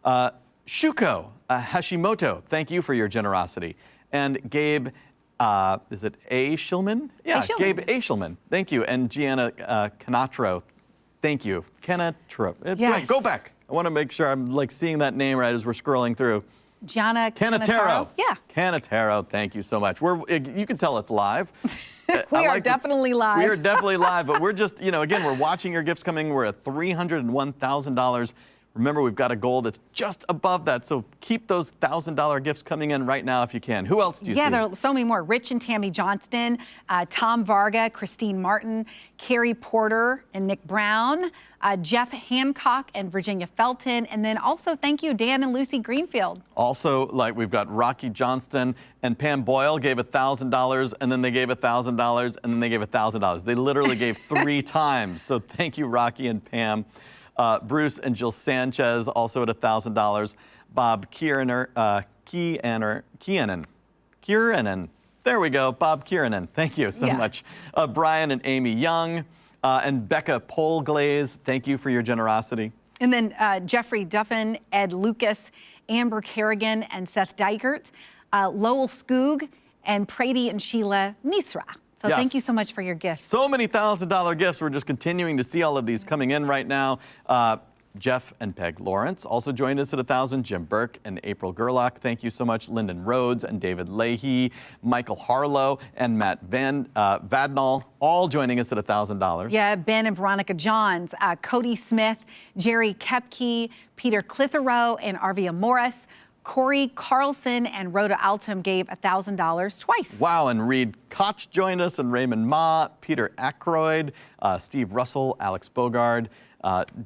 S1: Shuko Hashimoto, thank you for your generosity. And Gabe, is it A. Shillman? Yeah, Gabe A. Shillman. Thank you. And Gianna Canatro. Thank you. Canatro.
S2: Yes.
S1: Go back. I want to make sure I'm like seeing that name right as we're scrolling through.
S2: Gianna
S1: Canataro.
S2: Yeah.
S1: Canataro, thank you so much. You can tell it's live.
S2: We are definitely live.
S1: We are definitely live, but we're just, again, we're watching your gifts coming. We're at $301,000. Remember, we've got a goal that's just above that, so keep those $1,000 gifts coming in right now if you can. Who else do you see?
S2: Yeah, there are so many more. Rich and Tammy Johnston, Tom Varga, Christine Martin, Carrie Porter and Nick Brown, Jeff Hancock and Virginia Felton, and then also thank you, Dan and Lucy Greenfield.
S1: Also, like we've got Rocky Johnston and Pam Boyle gave $1,000, and then they gave $1,000, and then they gave $1,000. They literally gave 3 times, so thank you, Rocky and Pam. Bruce and Jill Sanchez also at $1,000. Bob Kieran, there we go, Bob Kieran, thank you so much. Brian and Amy Young, and Becca Polglaze, thank you for your generosity.
S2: And then Jeffrey Duffin, Ed Lucas, Amber Kerrigan, and Seth Dykert, Lowell Skoog, and Prady and Sheila Misra. So thank you so much for your gifts.
S1: So many $1,000 gifts. We're just continuing to see all of these coming in right now. Jeff and Peg Lawrence also joined us at $1,000. Jim Burke and April Gerlach, thank you so much. Lyndon Rhodes and David Leahy, Michael Harlow and Matt Vadnall, all joining us at $1,000.
S2: Yeah, Ben and Veronica Johns, Cody Smith, Jerry Kepke, Peter Clitheroe and Arvia Morris. Corey Carlson and Rhoda Altum gave $1,000 twice.
S1: Wow, and Reed Koch joined us, and Raymond Ma, Peter Ackroyd, Steve Russell, Alex Bogard,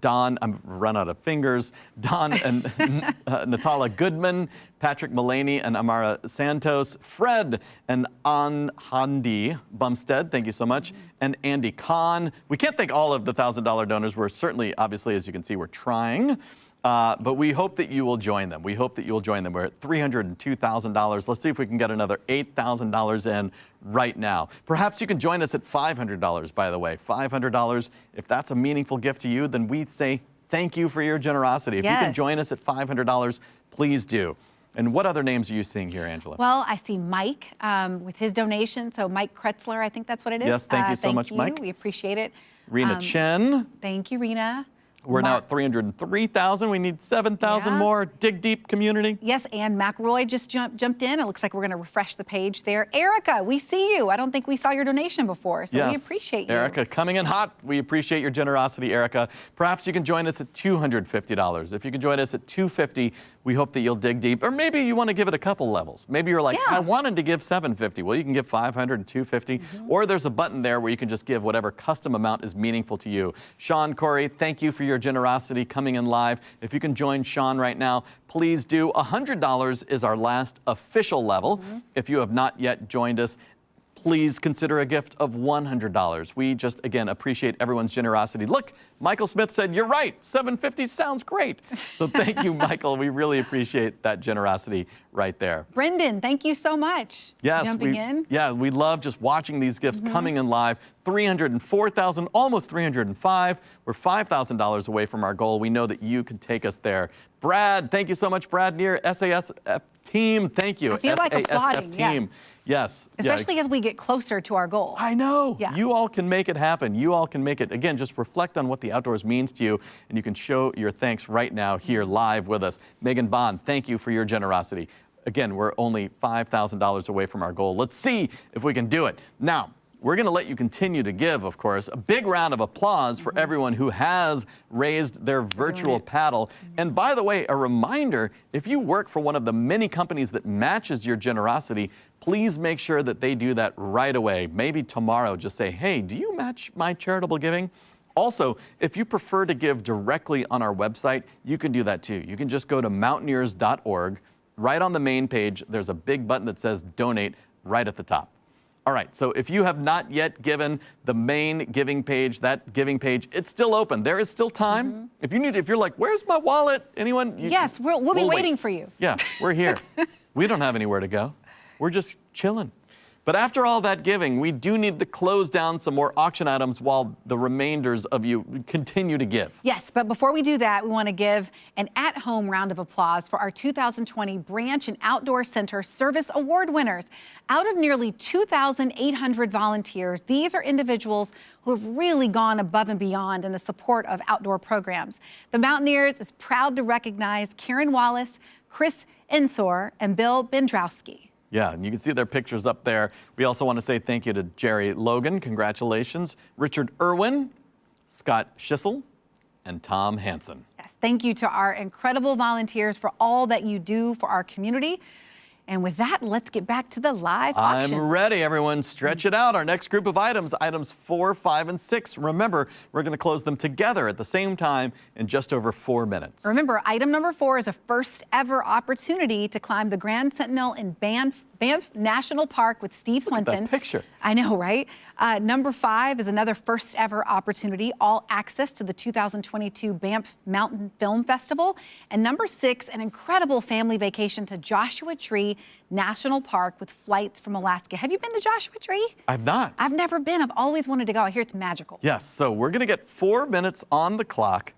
S1: Don, I'm run out of fingers, Don and Natala Goodman, Patrick Mullaney and Amara Santos, Fred and Anhandi Bumstead, thank you so much, and Andy Kahn. We can't thank all of the $1,000 donors. We're certainly, obviously, as you can see, we're trying. But we hope that you will join them. We hope that you will join them. We're at $302,000. Let's see if we can get another $8,000 in right now. Perhaps you can join us at $500, by the way. $500, if that's a meaningful gift to you, then we say thank you for your generosity. If you can join us at $500, please do. And what other names are you seeing here, Angela?
S2: Well, I see Mike with his donation. So Mike Kretzler, I think that's what it is.
S1: Yes, thank you so much, Mike.
S2: We appreciate it.
S1: Rena Chen.
S2: Thank you, Rena.
S1: We're now at $303,000. We need $7,000 more. Dig deep, community.
S2: Yes, Ann McRoy just jumped in. It looks like we're going to refresh the page there. Erica, we see you. I don't think we saw your donation before, so we appreciate you.
S1: Erica, coming in hot. We appreciate your generosity, Erica. Perhaps you can join us at $250. If you can join us at $250, we hope that you'll dig deep. Or maybe you want to give it a couple levels. Maybe you're like, I wanted to give $750. Well, you can give $500 and $250. Or there's a button there where you can just give whatever custom amount is meaningful to you. Sean Corey, thank you for your generosity coming in live. If you can join Sean right now, please do. $100 is our last official level. If you have not yet joined us, please consider a gift of $100. We just, again, appreciate everyone's generosity. Look, Michael Smith said, you're right, $750 sounds great. So thank you, Michael. We really appreciate that generosity right there.
S2: Brendan, thank you so much.
S1: Yes,
S2: jumping in.
S1: Yeah, we love just watching these gifts coming in live. $304,000, almost $305,000. We're $5,000 away from our goal. We know that you can take us there. Brad, thank you so much, Brad Neer, SASF team. Thank you.
S2: I feel like applauding,
S1: team. Yes.
S2: Especially as we get closer to our goal.
S1: I know.
S2: Yeah.
S1: You all can make it happen. You all can make it. Again, just reflect on what the outdoors means to you, and you can show your thanks right now here live with us. Megan Bond, thank you for your generosity. Again, we're only $5,000 away from our goal. Let's see if we can do it. Now, we're going to let you continue to give, of course. A big round of applause for everyone who has raised their virtual paddle. And by the way, a reminder, if you work for one of the many companies that matches your generosity, please make sure that they do that right away. Maybe tomorrow, just say, hey, do you match my charitable giving? Also, if you prefer to give directly on our website, you can do that too. You can just go to mountaineers.org. Right on the main page, there's a big button that says donate right at the top. All right, so if you have not yet given the main giving page, that giving page, it's still open. There is still time. If you're like, where's my wallet? Anyone?
S2: Yes, we'll be waiting for you.
S1: Yeah, we're here. We don't have anywhere to go. We're just chilling. But after all that giving, we do need to close down some more auction items while the remainders of you continue to give.
S2: Yes, but before we do that, we want to give an at-home round of applause for our 2020 Branch and Outdoor Center Service Award winners. Out of nearly 2,800 volunteers, these are individuals who have really gone above and beyond in the support of outdoor programs. The Mountaineers is proud to recognize Karen Wallace, Chris Ensor, and Bill Bendrowski.
S1: Yeah, and you can see their pictures up there. We also want to say thank you to Jerry Logan, congratulations, Richard Irwin, Scott Schissel, and Tom Hansen.
S2: Yes, thank you to our incredible volunteers for all that you do for our community. And with that, let's get back to the live auction.
S1: I'm ready, everyone. Stretch it out. Our next group of items 4, 5, and 6. Remember, we're going to close them together at the same time in just over 4 minutes.
S2: Remember, item number 4 is a first ever opportunity to climb the Grand Sentinel in Banff National Park with Steve Swenson.
S1: Look at that picture.
S2: I know, right? Number 5 is another first ever opportunity, all access to the 2022 Banff Mountain Film Festival. And number 6, an incredible family vacation to Joshua Tree National Park with flights from Alaska. Have you been to Joshua Tree?
S1: I've not.
S2: I've never been. I've always wanted to go. I hear it's magical.
S1: Yes, so we're going to get 4 minutes on the clock.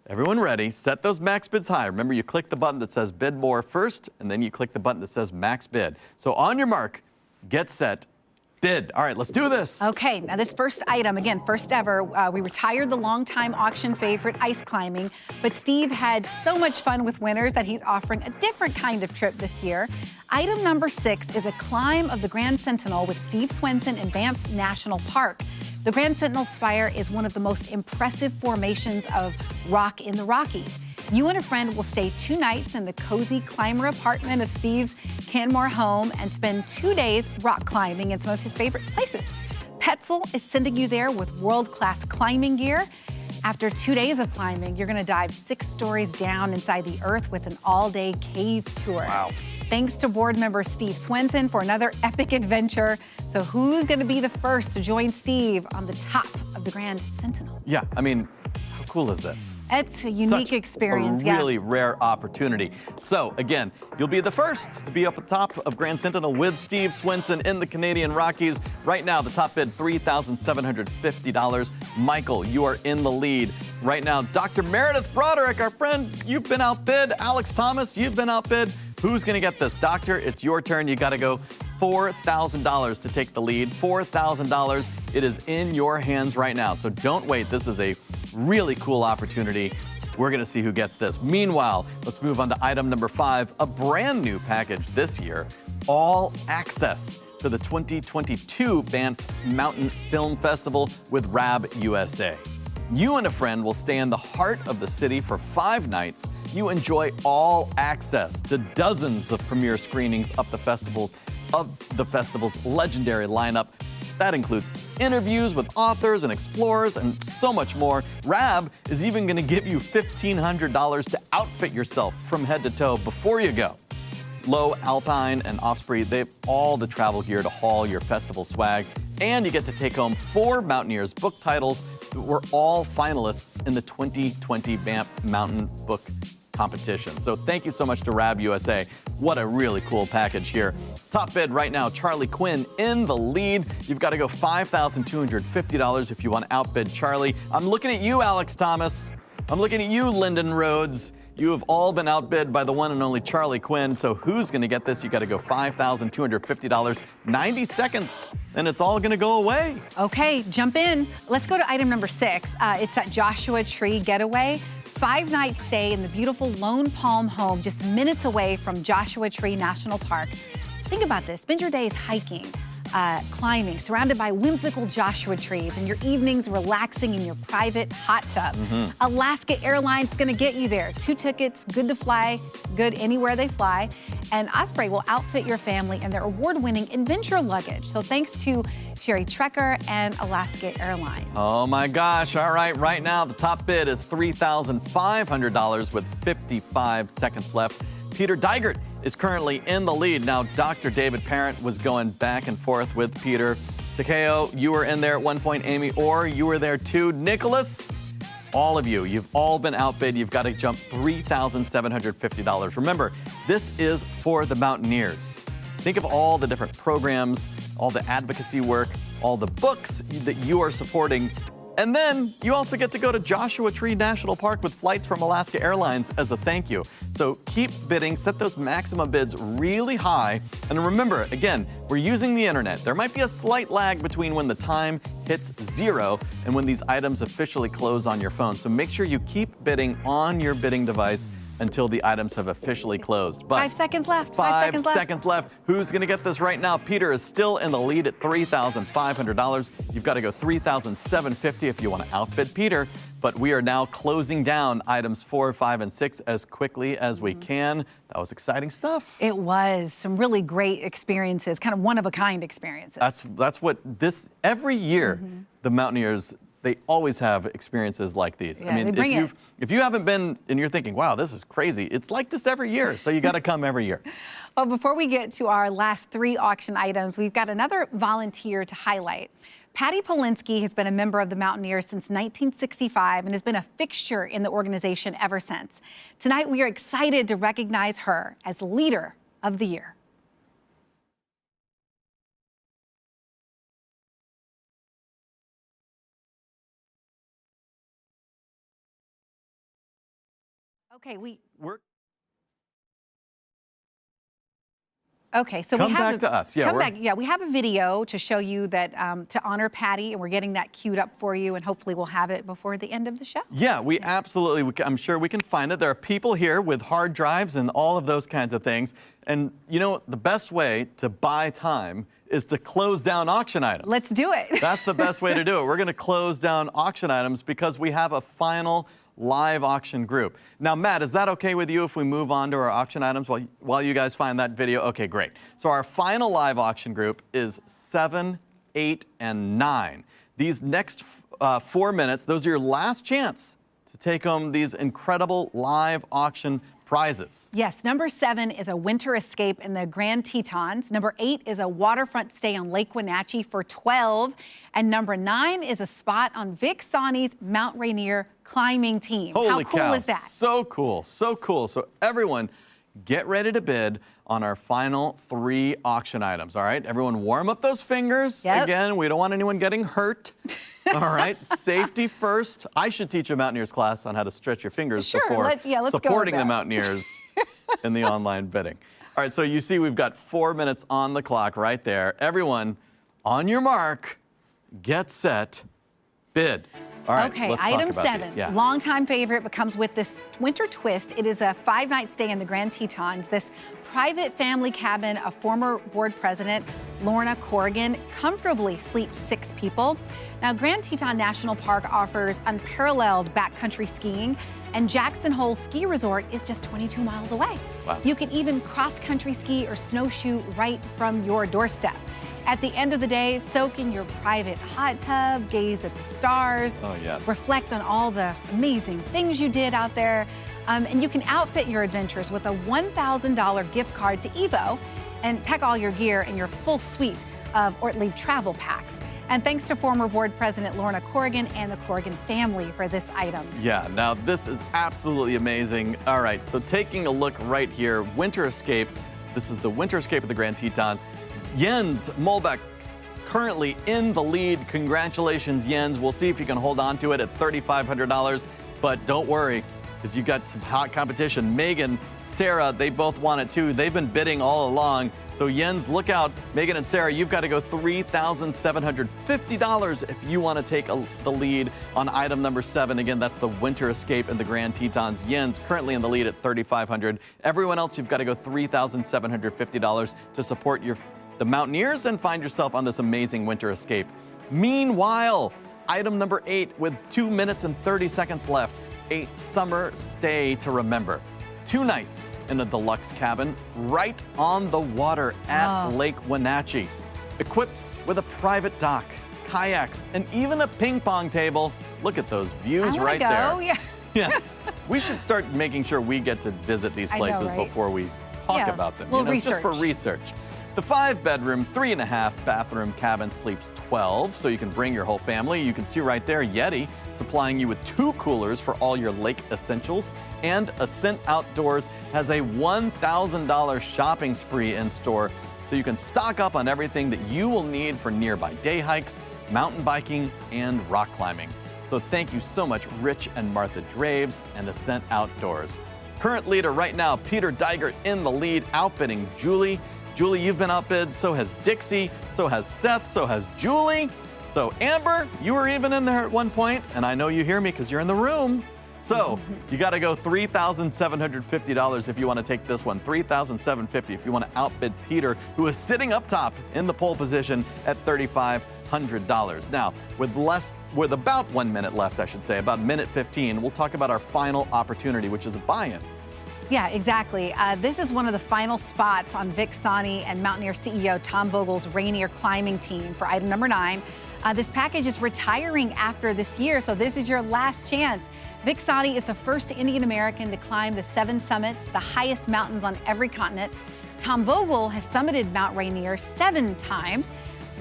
S1: Everyone ready? Set those max bids high. Remember, you click the button that says bid more first, and then you click the button that says max bid. So on your mark, get set, bid. All right, let's do this.
S2: Okay, now this first item, again, first ever, we retired the longtime auction favorite ice climbing, but Steve had so much fun with winners that he's offering a different kind of trip this year. Item number 6 is a climb of the Grand Sentinel with Steve Swenson in Banff National Park. The Grand Sentinel Spire is one of the most impressive formations of rock in the Rockies. You and a friend will stay 2 nights in the cozy climber apartment of Steve's Canmore home and spend 2 days rock climbing in some of his favorite places. Petzl is sending you there with world-class climbing gear. After 2 days of climbing, you're going to dive 6 stories down inside the earth with an all-day cave tour.
S1: Wow.
S2: Thanks to board member Steve Swenson for another epic adventure. So who's going to be the first to join Steve on the top of the Grand Sentinel?
S1: Yeah, I mean, how cool is this?
S2: It's a unique experience.
S1: A really rare opportunity. So again, you'll be the first to be up at the top of Grand Sentinel with Steve Swenson in the Canadian Rockies. Right now, the top bid, $3,750. Michael, you are in the lead. Right now, Dr. Meredith Broderick, our friend, you've been outbid. Alex Thomas, you've been outbid. Who's going to get this? Doctor, it's your turn. You got to go $4,000 to take the lead. $4,000. It is in your hands right now. So don't wait. This is a really cool opportunity. We're going to see who gets this. Meanwhile, let's move on to item number 5, a brand new package this year, all access to the 2022 Banff Mountain Film Festival with RAB USA. You and a friend will stay in the heart of the city for 5 nights. You enjoy all access to dozens of premiere screenings of the festival's legendary lineup. That includes interviews with authors and explorers and so much more. RAB is even going to give you $1,500 to outfit yourself from head to toe before you go. Lowe, Alpine, and Osprey, they have all the travel gear to haul your festival swag. And you get to take home 4 Mountaineers book titles that were all finalists in the 2020 Banff Mountain Book Competition. So thank you so much to RAB USA. What a really cool package here. Top bid right now, Charlie Quinn in the lead. You've got to go $5,250 if you want to outbid Charlie. I'm looking at you, Alex Thomas. I'm looking at you, Lyndon Rhodes. You have all been outbid by the one and only Charlie Quinn. So who's going to get this? You got to go $5,250, 90 seconds, and it's all going to go away.
S2: Okay, jump in. Let's go to item number 6. It's that Joshua Tree Getaway. 5-night stay in the beautiful Lone Palm home, just minutes away from Joshua Tree National Park. Think about this. Spend your days hiking, climbing, surrounded by whimsical Joshua trees, and your evenings relaxing in your private hot tub. Alaska Airlines is going to get you there. 2 tickets, good to fly, good anywhere they fly. And Osprey will outfit your family in their award-winning adventure luggage. So thanks to Sherry Trekker and Alaska Airlines.
S1: Oh my gosh. All right. Right now, the top bid is $3,500 with 55 seconds left. Peter Dygert is currently in the lead. Now, Dr. David Parent was going back and forth with Peter. Takeo, you were in there at one point. Amy Orr, you were there too. Nicholas, all of you, you've all been outbid. You've got to jump $3,750. Remember, this is for the Mountaineers. Think of all the different programs, all the advocacy work, all the books that you are supporting. And then you also get to go to Joshua Tree National Park with flights from Alaska Airlines as a thank you. So keep bidding, set those maximum bids really high. And remember, again, we're using the internet. There might be a slight lag between when the time hits 0 and when these items officially close on your phone. So make sure you keep bidding on your bidding device until the items have officially closed. But
S2: 5 seconds left.
S1: 5 seconds left. Who's going to get this right now? Peter is still in the lead at $3,500. You've got to go $3,750 if you want to outbid Peter. But we are now closing down items 4, 5, and 6 as quickly as we can. That was exciting stuff.
S2: It was some really great experiences, kind of one-of-a-kind experiences.
S1: That's what this, every year, the Mountaineers, they always have experiences like these.
S2: Yeah, I mean,
S1: if you haven't been and you're thinking, wow, this is crazy, it's like this every year. So you got to come every year.
S2: Well, before we get to our last 3 auction items, we've got another volunteer to highlight. Patti Polinksy has been a member of the Mountaineers since 1965 and has been a fixture in the organization ever since. Tonight, we are excited to recognize her as Leader of the Year. Okay, Okay, so
S1: come
S2: we have
S1: back to us. Yeah,
S2: come back. Yeah, we have a video to show you that to honor Patti, and we're getting that queued up for you, and hopefully we'll have it before the end of the show.
S1: Yeah, we absolutely. I'm sure we can find it. There are people here with hard drives and all of those kinds of things. And you know, the best way to buy time is to close down auction items.
S2: Let's do it.
S1: That's the best way to do it. We're going to close down auction items because we have a final live auction group. Now, Matt, is that okay with you if we move on to our auction items while you guys find that video? Okay, great. So our final live auction group is 7, 8, and 9. These next 4 minutes, those are your last chance to take home these incredible live auction prizes.
S2: Yes, number 7 is a winter escape in the Grand Tetons. Number 8 is a waterfront stay on Lake Wenatchee for 12. And number 9 is a spot on Vic Sawney's Mount Rainier climbing team.
S1: Holy
S2: How cool
S1: cow,
S2: is that?
S1: So cool, so cool. So everyone, get ready to bid on our final 3 auction items, all right? Everyone warm up those fingers.
S2: Yep.
S1: Again, we don't want anyone getting hurt. All right, safety first. I should teach a Mountaineers class on how to stretch your fingers before
S2: let's
S1: supporting
S2: go
S1: the
S2: with that.
S1: Mountaineers in the online bidding. All right, so you see we've got 4 minutes on the clock right there. Everyone, on your mark, get set, bid. All right,
S2: okay,
S1: let's
S2: item
S1: talk about
S2: 7,
S1: these. Yeah.
S2: longtime favorite, but comes with this winter twist. It is a 5-night stay in the Grand Tetons. This private family cabin of former board president Lorna Corrigan comfortably sleeps 6 people. Now, Grand Teton National Park offers unparalleled backcountry skiing, and Jackson Hole Ski Resort is just 22 miles away.
S1: Wow.
S2: You can even cross-country ski or snowshoe right from your doorstep. At the end of the day, soak in your private hot tub, gaze at the stars,
S1: Oh, yes.
S2: reflect on all the amazing things you did out there, and you can outfit your adventures with a $1,000 gift card to Evo and pack all your gear in your full suite of Ortlieb travel packs. And thanks to former board president Lorna Corrigan and the Corrigan family for this item.
S1: Yeah, now this is absolutely amazing. All right, so taking a look right here, Winter Escape. This is the Winter Escape of the Grand Tetons. Jens Molbeck currently in the lead. Congratulations, Jens. We'll see if you can hold on to it at $3,500. But don't worry, because you got some hot competition. Megan, Sarah, they both want it too. They've been bidding all along. So Jens, look out. Megan and Sarah, you've got to go $3,750 if you want to take the lead on item number 7. Again, that's the Winter Escape in the Grand Tetons. Jens currently in the lead at $3,500. Everyone else, you've got to go $3,750 to support the Mountaineers and find yourself on this amazing Winter Escape. Meanwhile, item number 8 with 2 minutes and 30 seconds left. A summer stay to remember. 2 nights in a deluxe cabin right on the water at Lake Wenatchee. Equipped with a private dock, kayaks, and even a ping pong table. Look at those views right there.
S2: Yeah.
S1: Yes. We should start making sure we get to visit these places before we talk about them. Just for research. The 5-bedroom, 3.5 bathroom cabin sleeps 12, so you can bring your whole family. You can see right there, Yeti supplying you with 2 coolers for all your lake essentials. And Ascent Outdoors has a $1,000 shopping spree in store, so you can stock up on everything that you will need for nearby day hikes, mountain biking, and rock climbing. So thank you so much, Rich and Martha Draves and Ascent Outdoors. Current leader right now, Peter Dygert in the lead, outbidding Julie. Julie, you've been outbid, so has Dixie, so has Seth, so has Julie. So Amber, you were even in there at one point, and I know you hear me because you're in the room. So you got to go $3,750 if you want to take this one, $3,750 if you want to outbid Peter, who is sitting up top in the pole position at $3,500. Now, with about 1 minute left, I should say, about minute 15, we'll talk about our final opportunity, which is a buy-in.
S2: Yeah, exactly. This is one of the final spots on Vic Sani and Mountaineer CEO Tom Vogel's Rainier climbing team for item number 9. This package is retiring after this year, so this is your last chance. Vic Sani is the first Indian American to climb the 7 summits, the highest mountains on every continent. Tom Vogel has summited Mount Rainier 7 times.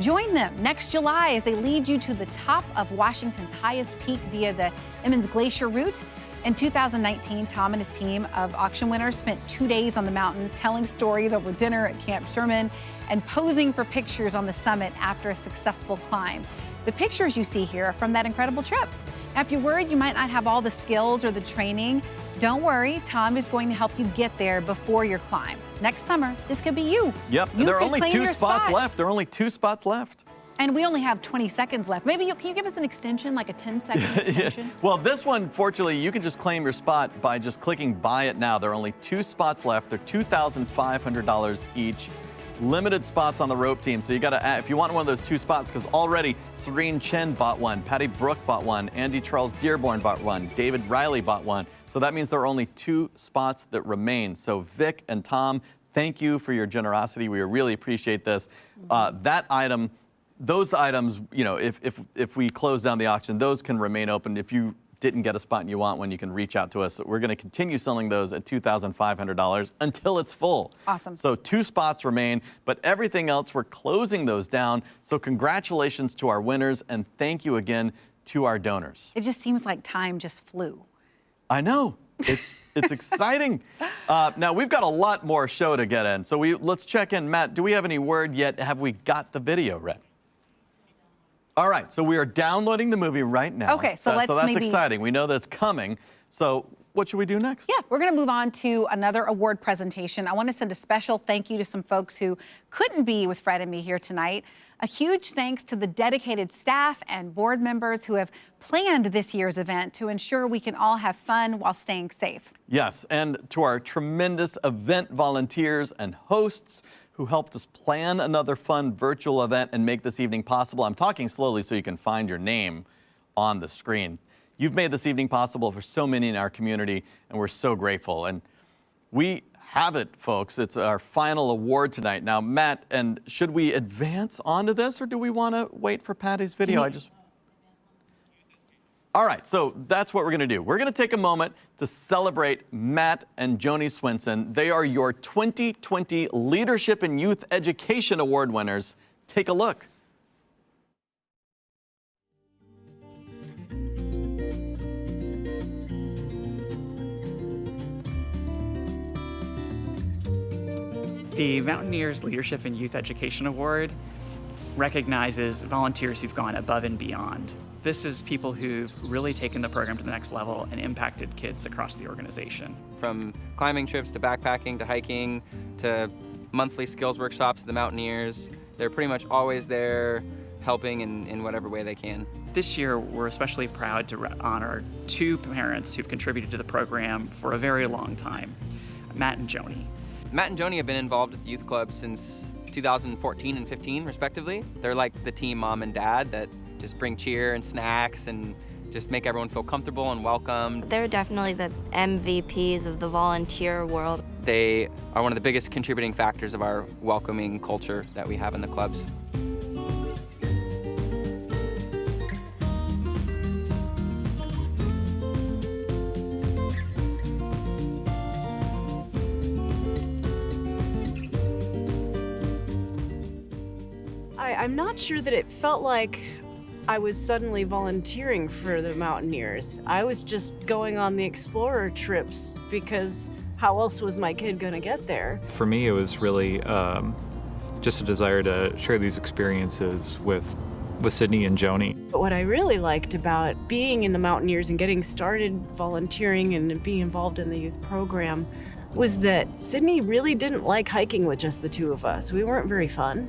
S2: Join them next July as they lead you to the top of Washington's highest peak via the Emmons Glacier route. In 2019, Tom and his team of auction winners spent 2 days on the mountain telling stories over dinner at Camp Sherman and posing for pictures on the summit after a successful climb. The pictures you see here are from that incredible trip. Now, if you're worried you might not have all the skills or the training, don't worry. Tom is going to help you get there before your climb. Next summer, this could be you.
S1: Yep, there are only 2 spots left. There are only 2 spots left.
S2: And we only have 20 seconds left. Maybe can you give us an extension, like a 10-second extension?
S1: Well, this one, fortunately, you can just claim your spot by just clicking Buy It Now. There are only 2 spots left. They're $2,500 each. Limited spots on the rope team. So you got to, if you want one of those 2 spots, because already Serene Chen bought one, Patty Brook bought one, Andy Charles Dearborn bought one, David Riley bought one. So that means there are only 2 spots that remain. So Vic and Tom, thank you for your generosity. We really appreciate this. Those items, you know, if we close down the auction, those can remain open. If you didn't get a spot and you want one, you can reach out to us. We're going to continue selling those at $2,500 until it's full.
S2: Awesome.
S1: So 2 spots remain, but everything else, we're closing those down. So congratulations to our winners, and thank you again to our donors.
S2: It just seems like time just flew.
S1: I know. It's exciting. Now, we've got a lot more show to get in, so let's check in. Matt, do we have any word yet? Have we got the video ready? All right, so we are downloading the movie right now.
S2: Okay, so that's
S1: exciting. We know that's coming. So what should we do next?
S2: Yeah, we're going to move on to another award presentation. I want to send a special thank you to some folks who couldn't be with Fred and me here tonight. A huge thanks to the dedicated staff and board members who have planned this year's event to ensure we can all have fun while staying safe.
S1: Yes, and to our tremendous event volunteers and hosts who helped us plan another fun virtual event and make this evening possible. I'm talking slowly so you can find your name on the screen. You've made this evening possible for so many in our community, and we're so grateful. And we have it, folks. It's our final award tonight. Now, Matt, and should we advance onto this, or do we want to wait for Patty's video? All right, so that's what we're going to do. We're going to take a moment to celebrate Matt and Joni Swenson. They are your 2020 Leadership and Youth Education Award winners. Take a look.
S3: The Mountaineers Leadership and Youth Education Award recognizes volunteers who've gone above and beyond This is people who've really taken the program to the next level and impacted kids across the organization.
S4: From climbing trips to backpacking to hiking to monthly skills workshops, the Mountaineers, they're pretty much always there helping in whatever way they can.
S3: This year, we're especially proud to honor 2 parents who've contributed to the program for a very long time, Matt and Joni.
S4: Matt and Joni have been involved with the youth club since 2014 and 15, respectively. They're like the team mom and dad that just bring cheer and snacks and just make everyone feel comfortable and welcomed.
S5: They're definitely the MVPs of the volunteer world.
S4: They are one of the biggest contributing factors of our welcoming culture that we have in the clubs.
S8: I'm not sure that it felt like I was suddenly volunteering for the Mountaineers. I was just going on the explorer trips because how else was my kid going to get there?
S24: For me, it was really just a desire to share these experiences with Sydney and Joni.
S8: But what I really liked about being in the Mountaineers and getting started volunteering and being involved in the youth program was that Sydney really didn't like hiking with just the 2 of us. We weren't very fun.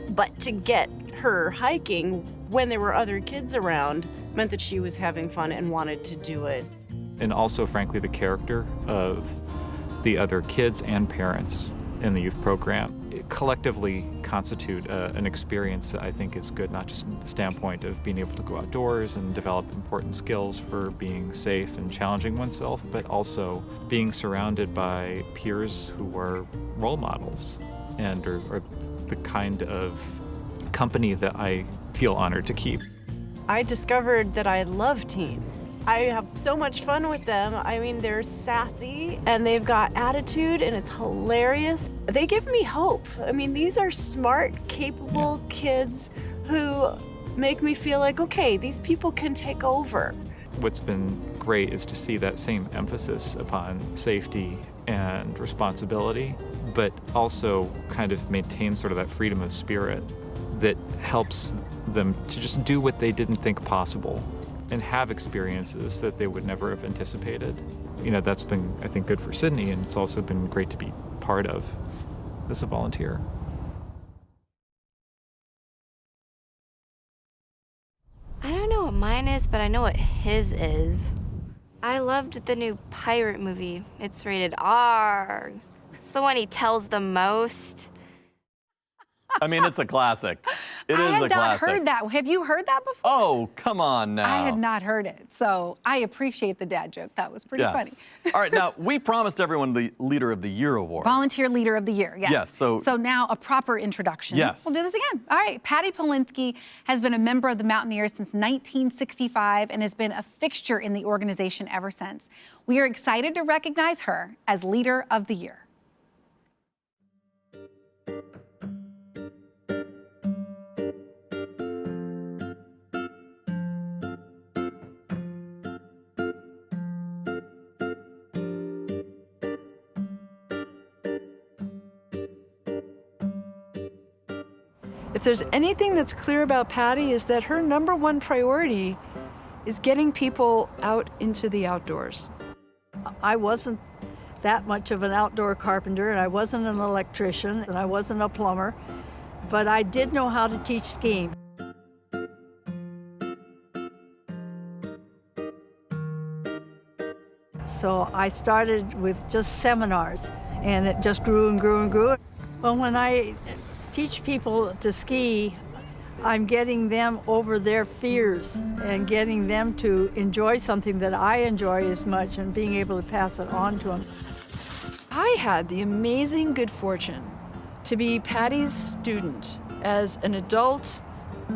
S8: But to get her hiking when there were other kids around meant that she was having fun and wanted to do it.
S24: And also, frankly, the character of the other kids and parents in the youth program collectively constitute an experience that I think is good, not just from the standpoint of being able to go outdoors and develop important skills for being safe and challenging oneself, but also being surrounded by peers who are role models and are the kind of company that I feel honored to keep.
S8: I discovered that I love teens. I have so much fun with them. I mean, they're sassy and they've got attitude and it's hilarious. They give me hope. I mean, these are smart, capable kids who make me feel like, okay, these people can take over.
S24: What's been great is to see that same emphasis upon safety and responsibility, but also kind of maintain sort of that freedom of spirit that helps them to just do what they didn't think possible and have experiences that they would never have anticipated. You know, that's been, I think, good for Sydney, and it's also been great to be part of as a volunteer.
S5: I don't know what mine is, but I know what his is. I loved the new pirate movie. It's rated R. It's the one he tells the most.
S1: I mean, it's a classic. It is a classic.
S2: I had not heard that. Have you heard that before?
S1: Oh, come on now.
S2: I had not heard it, so I appreciate the dad joke. That was pretty funny.
S1: All right, now, we promised everyone the Leader of the Year award.
S2: Volunteer Leader of the Year, yes.
S1: Yes, so
S2: now a proper introduction.
S1: Yes.
S2: We'll do this again. All right, Patti Polinksy has been a member of the Mountaineers since 1965 and has been a fixture in the organization ever since. We are excited to recognize her as Leader of the Year.
S25: If there's anything that's clear about Patti is that her #1 priority is getting people out into the outdoors.
S26: I wasn't that much of an outdoor carpenter, and I wasn't an electrician, and I wasn't a plumber, but I did know how to teach skiing. So I started with just seminars, and it just grew and grew and grew. Well, when I teach people to ski, I'm getting them over their fears and getting them to enjoy something that I enjoy as much and being able to pass it on to them.
S25: I had the amazing good fortune to be Patti's student as an adult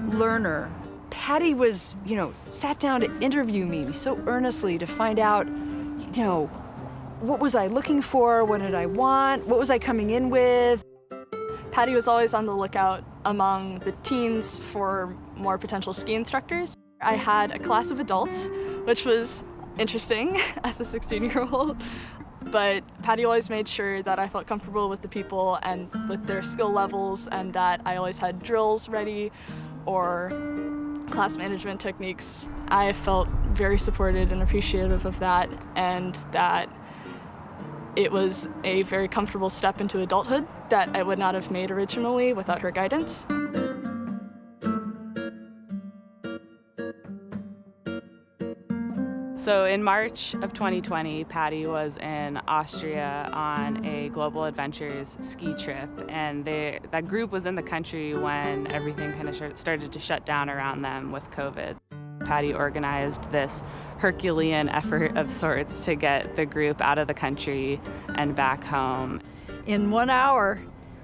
S25: learner. Patti was, sat down to interview me so earnestly to find out, what was I looking for? What did I want? What was I coming in with?
S11: Patti was always on the lookout among the teens for more potential ski instructors. I had a class of adults, which was interesting as a 16-year-old, but Patti always made sure that I felt comfortable with the people and with their skill levels, and that I always had drills ready or class management techniques. I felt very supported and appreciative of that, and that it was a very comfortable step into adulthood that I would not have made originally without her guidance.
S6: So in March of 2020, Patti was in Austria on a Global Adventures ski trip, and that group was in the country when everything kind of started to shut down around them with COVID. Patti organized this Herculean effort of sorts to get the group out of the country and back home.
S26: In 1 hour,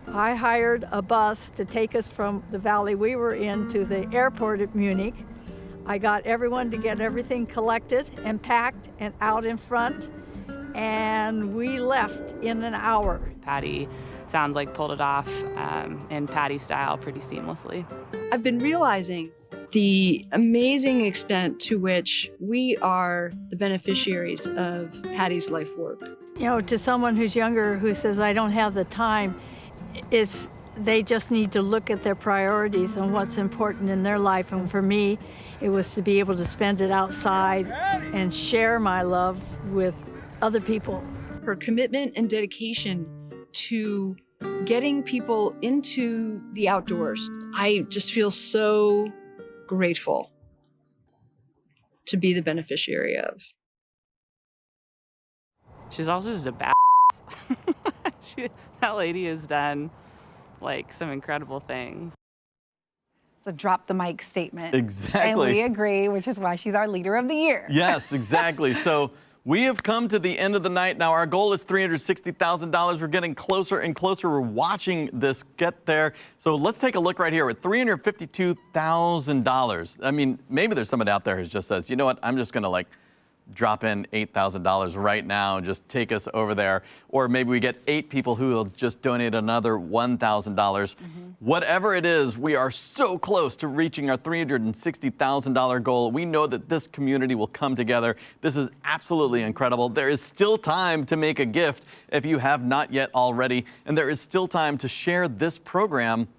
S26: I hired a bus to take us from the valley we were in to the airport at Munich. I got everyone to get everything collected and packed and out in front, and we left in an hour.
S6: Patti sounds like pulled it off in Patti style pretty seamlessly.
S25: I've been realizing the amazing extent to which we are the beneficiaries of Patti's life work.
S26: You know, to someone who's younger who says, I don't have the time, they just need to look at their priorities and what's important in their life. And for me, it was to be able to spend it outside and share my love with other people.
S25: Her commitment and dedication to getting people into the outdoors, I just feel so grateful to be the beneficiary of.
S6: She's also just a badass. That lady has done like some incredible things.
S2: It's a drop the mic statement.
S1: Exactly.
S2: And we agree, which is why she's our leader of the year.
S1: Yes, exactly. So we have come to the end of the night. Now our goal is $360,000. We're getting closer and closer. We're watching this get there. So let's take a look right here at $352,000. I mean, maybe there's somebody out there who just says, you know what, I'm just gonna drop in $8,000 right now and just take us over there. Or maybe we get 8 people who will just donate another $1,000. Whatever it is, we are so close to reaching our $360,000 goal. We know that this community will come together. This is absolutely incredible. There is still time to make a gift if you have not yet already, and there is still time to share this program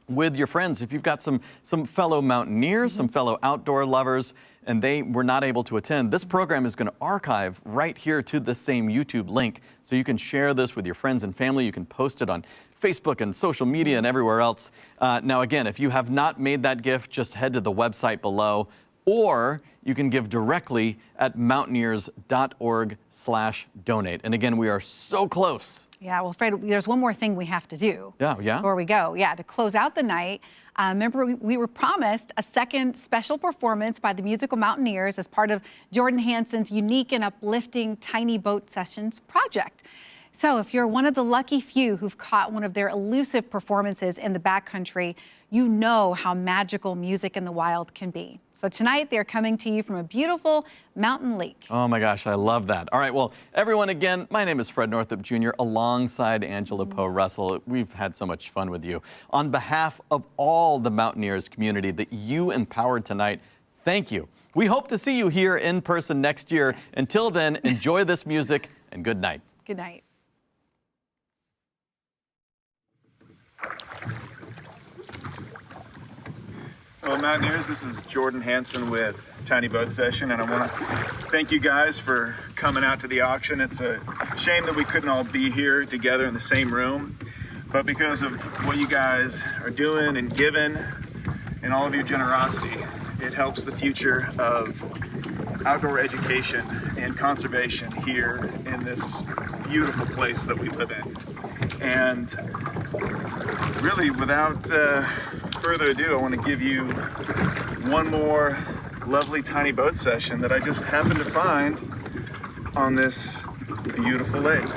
S1: with your friends. If you've got some fellow mountaineers, some fellow outdoor lovers, and they were not able to attend, this program is going to archive right here to the same YouTube link. So you can share this with your friends and family. You can post it on Facebook and social media and everywhere else. Now, again, if you have not made that gift, just head to the website below, or you can give directly at mountaineers.org/donate. And again, we are so close.
S2: Yeah, well, Fred, there's one more thing we have to do.
S1: Yeah.
S2: Before we go. Yeah, to close out the night, remember we were promised a second special performance by the Musical Mountaineers as part of Jordan Hansen's unique and uplifting Tiny Boat Sessions project. So if you're one of the lucky few who've caught one of their elusive performances in the backcountry, you know how magical music in the wild can be. So tonight they're coming to you from a beautiful mountain lake.
S1: Oh my gosh, I love that. All right, well, everyone, again, my name is Fred Northup Jr. alongside Angela Poe Russell. We've had so much fun with you. On behalf of all the Mountaineers community that you empowered tonight, thank you. We hope to see you here in person next year. Until then, enjoy this music and good night.
S2: Good night.
S9: Hello Mountaineers, this is Jordan Hansen with Tiny Boat Session, and I want to thank you guys for coming out to the auction. It's a shame that we couldn't all be here together in the same room, but because of what you guys are doing and giving and all of your generosity, it helps the future of outdoor education and conservation here in this beautiful place that we live in. And really, without further ado, I want to give you one more lovely tiny boat session that I just happened to find on this beautiful lake.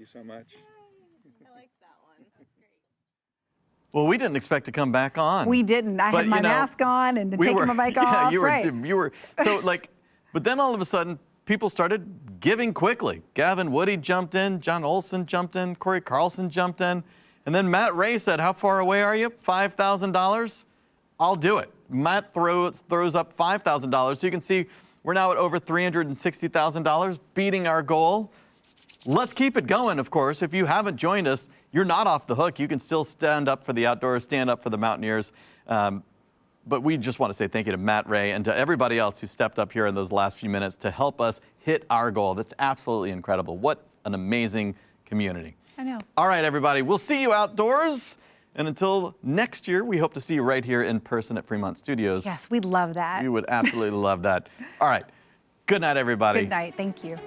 S9: you so much.
S10: I like that one. That's great.
S1: Well, we didn't expect to come back on.
S2: We didn't. I had my mask on and taking my mic off.
S1: You
S2: right.
S1: were so like, but then all of a sudden, people started giving quickly. Gavin Woody jumped in, John Olson jumped in, Corey Carlson jumped in, and then Matt Ray said, "How far away are you? $5,000? I'll do it." Matt throws up $5,000, so you can see we're now at over $360,000, beating our goal. Let's keep it going, of course. If you haven't joined us, you're not off the hook. You can still stand up for the outdoors, stand up for the Mountaineers. But we just want to say thank you to Matt Ray and to everybody else who stepped up here in those last few minutes to help us hit our goal. That's absolutely incredible. What an amazing community.
S2: I know.
S1: All right, everybody, we'll see you outdoors. And until next year, we hope to see you right here in person at Fremont Studios.
S2: Yes, we'd love that.
S1: We would absolutely love that. All right. Good night, everybody.
S2: Good night. Thank you.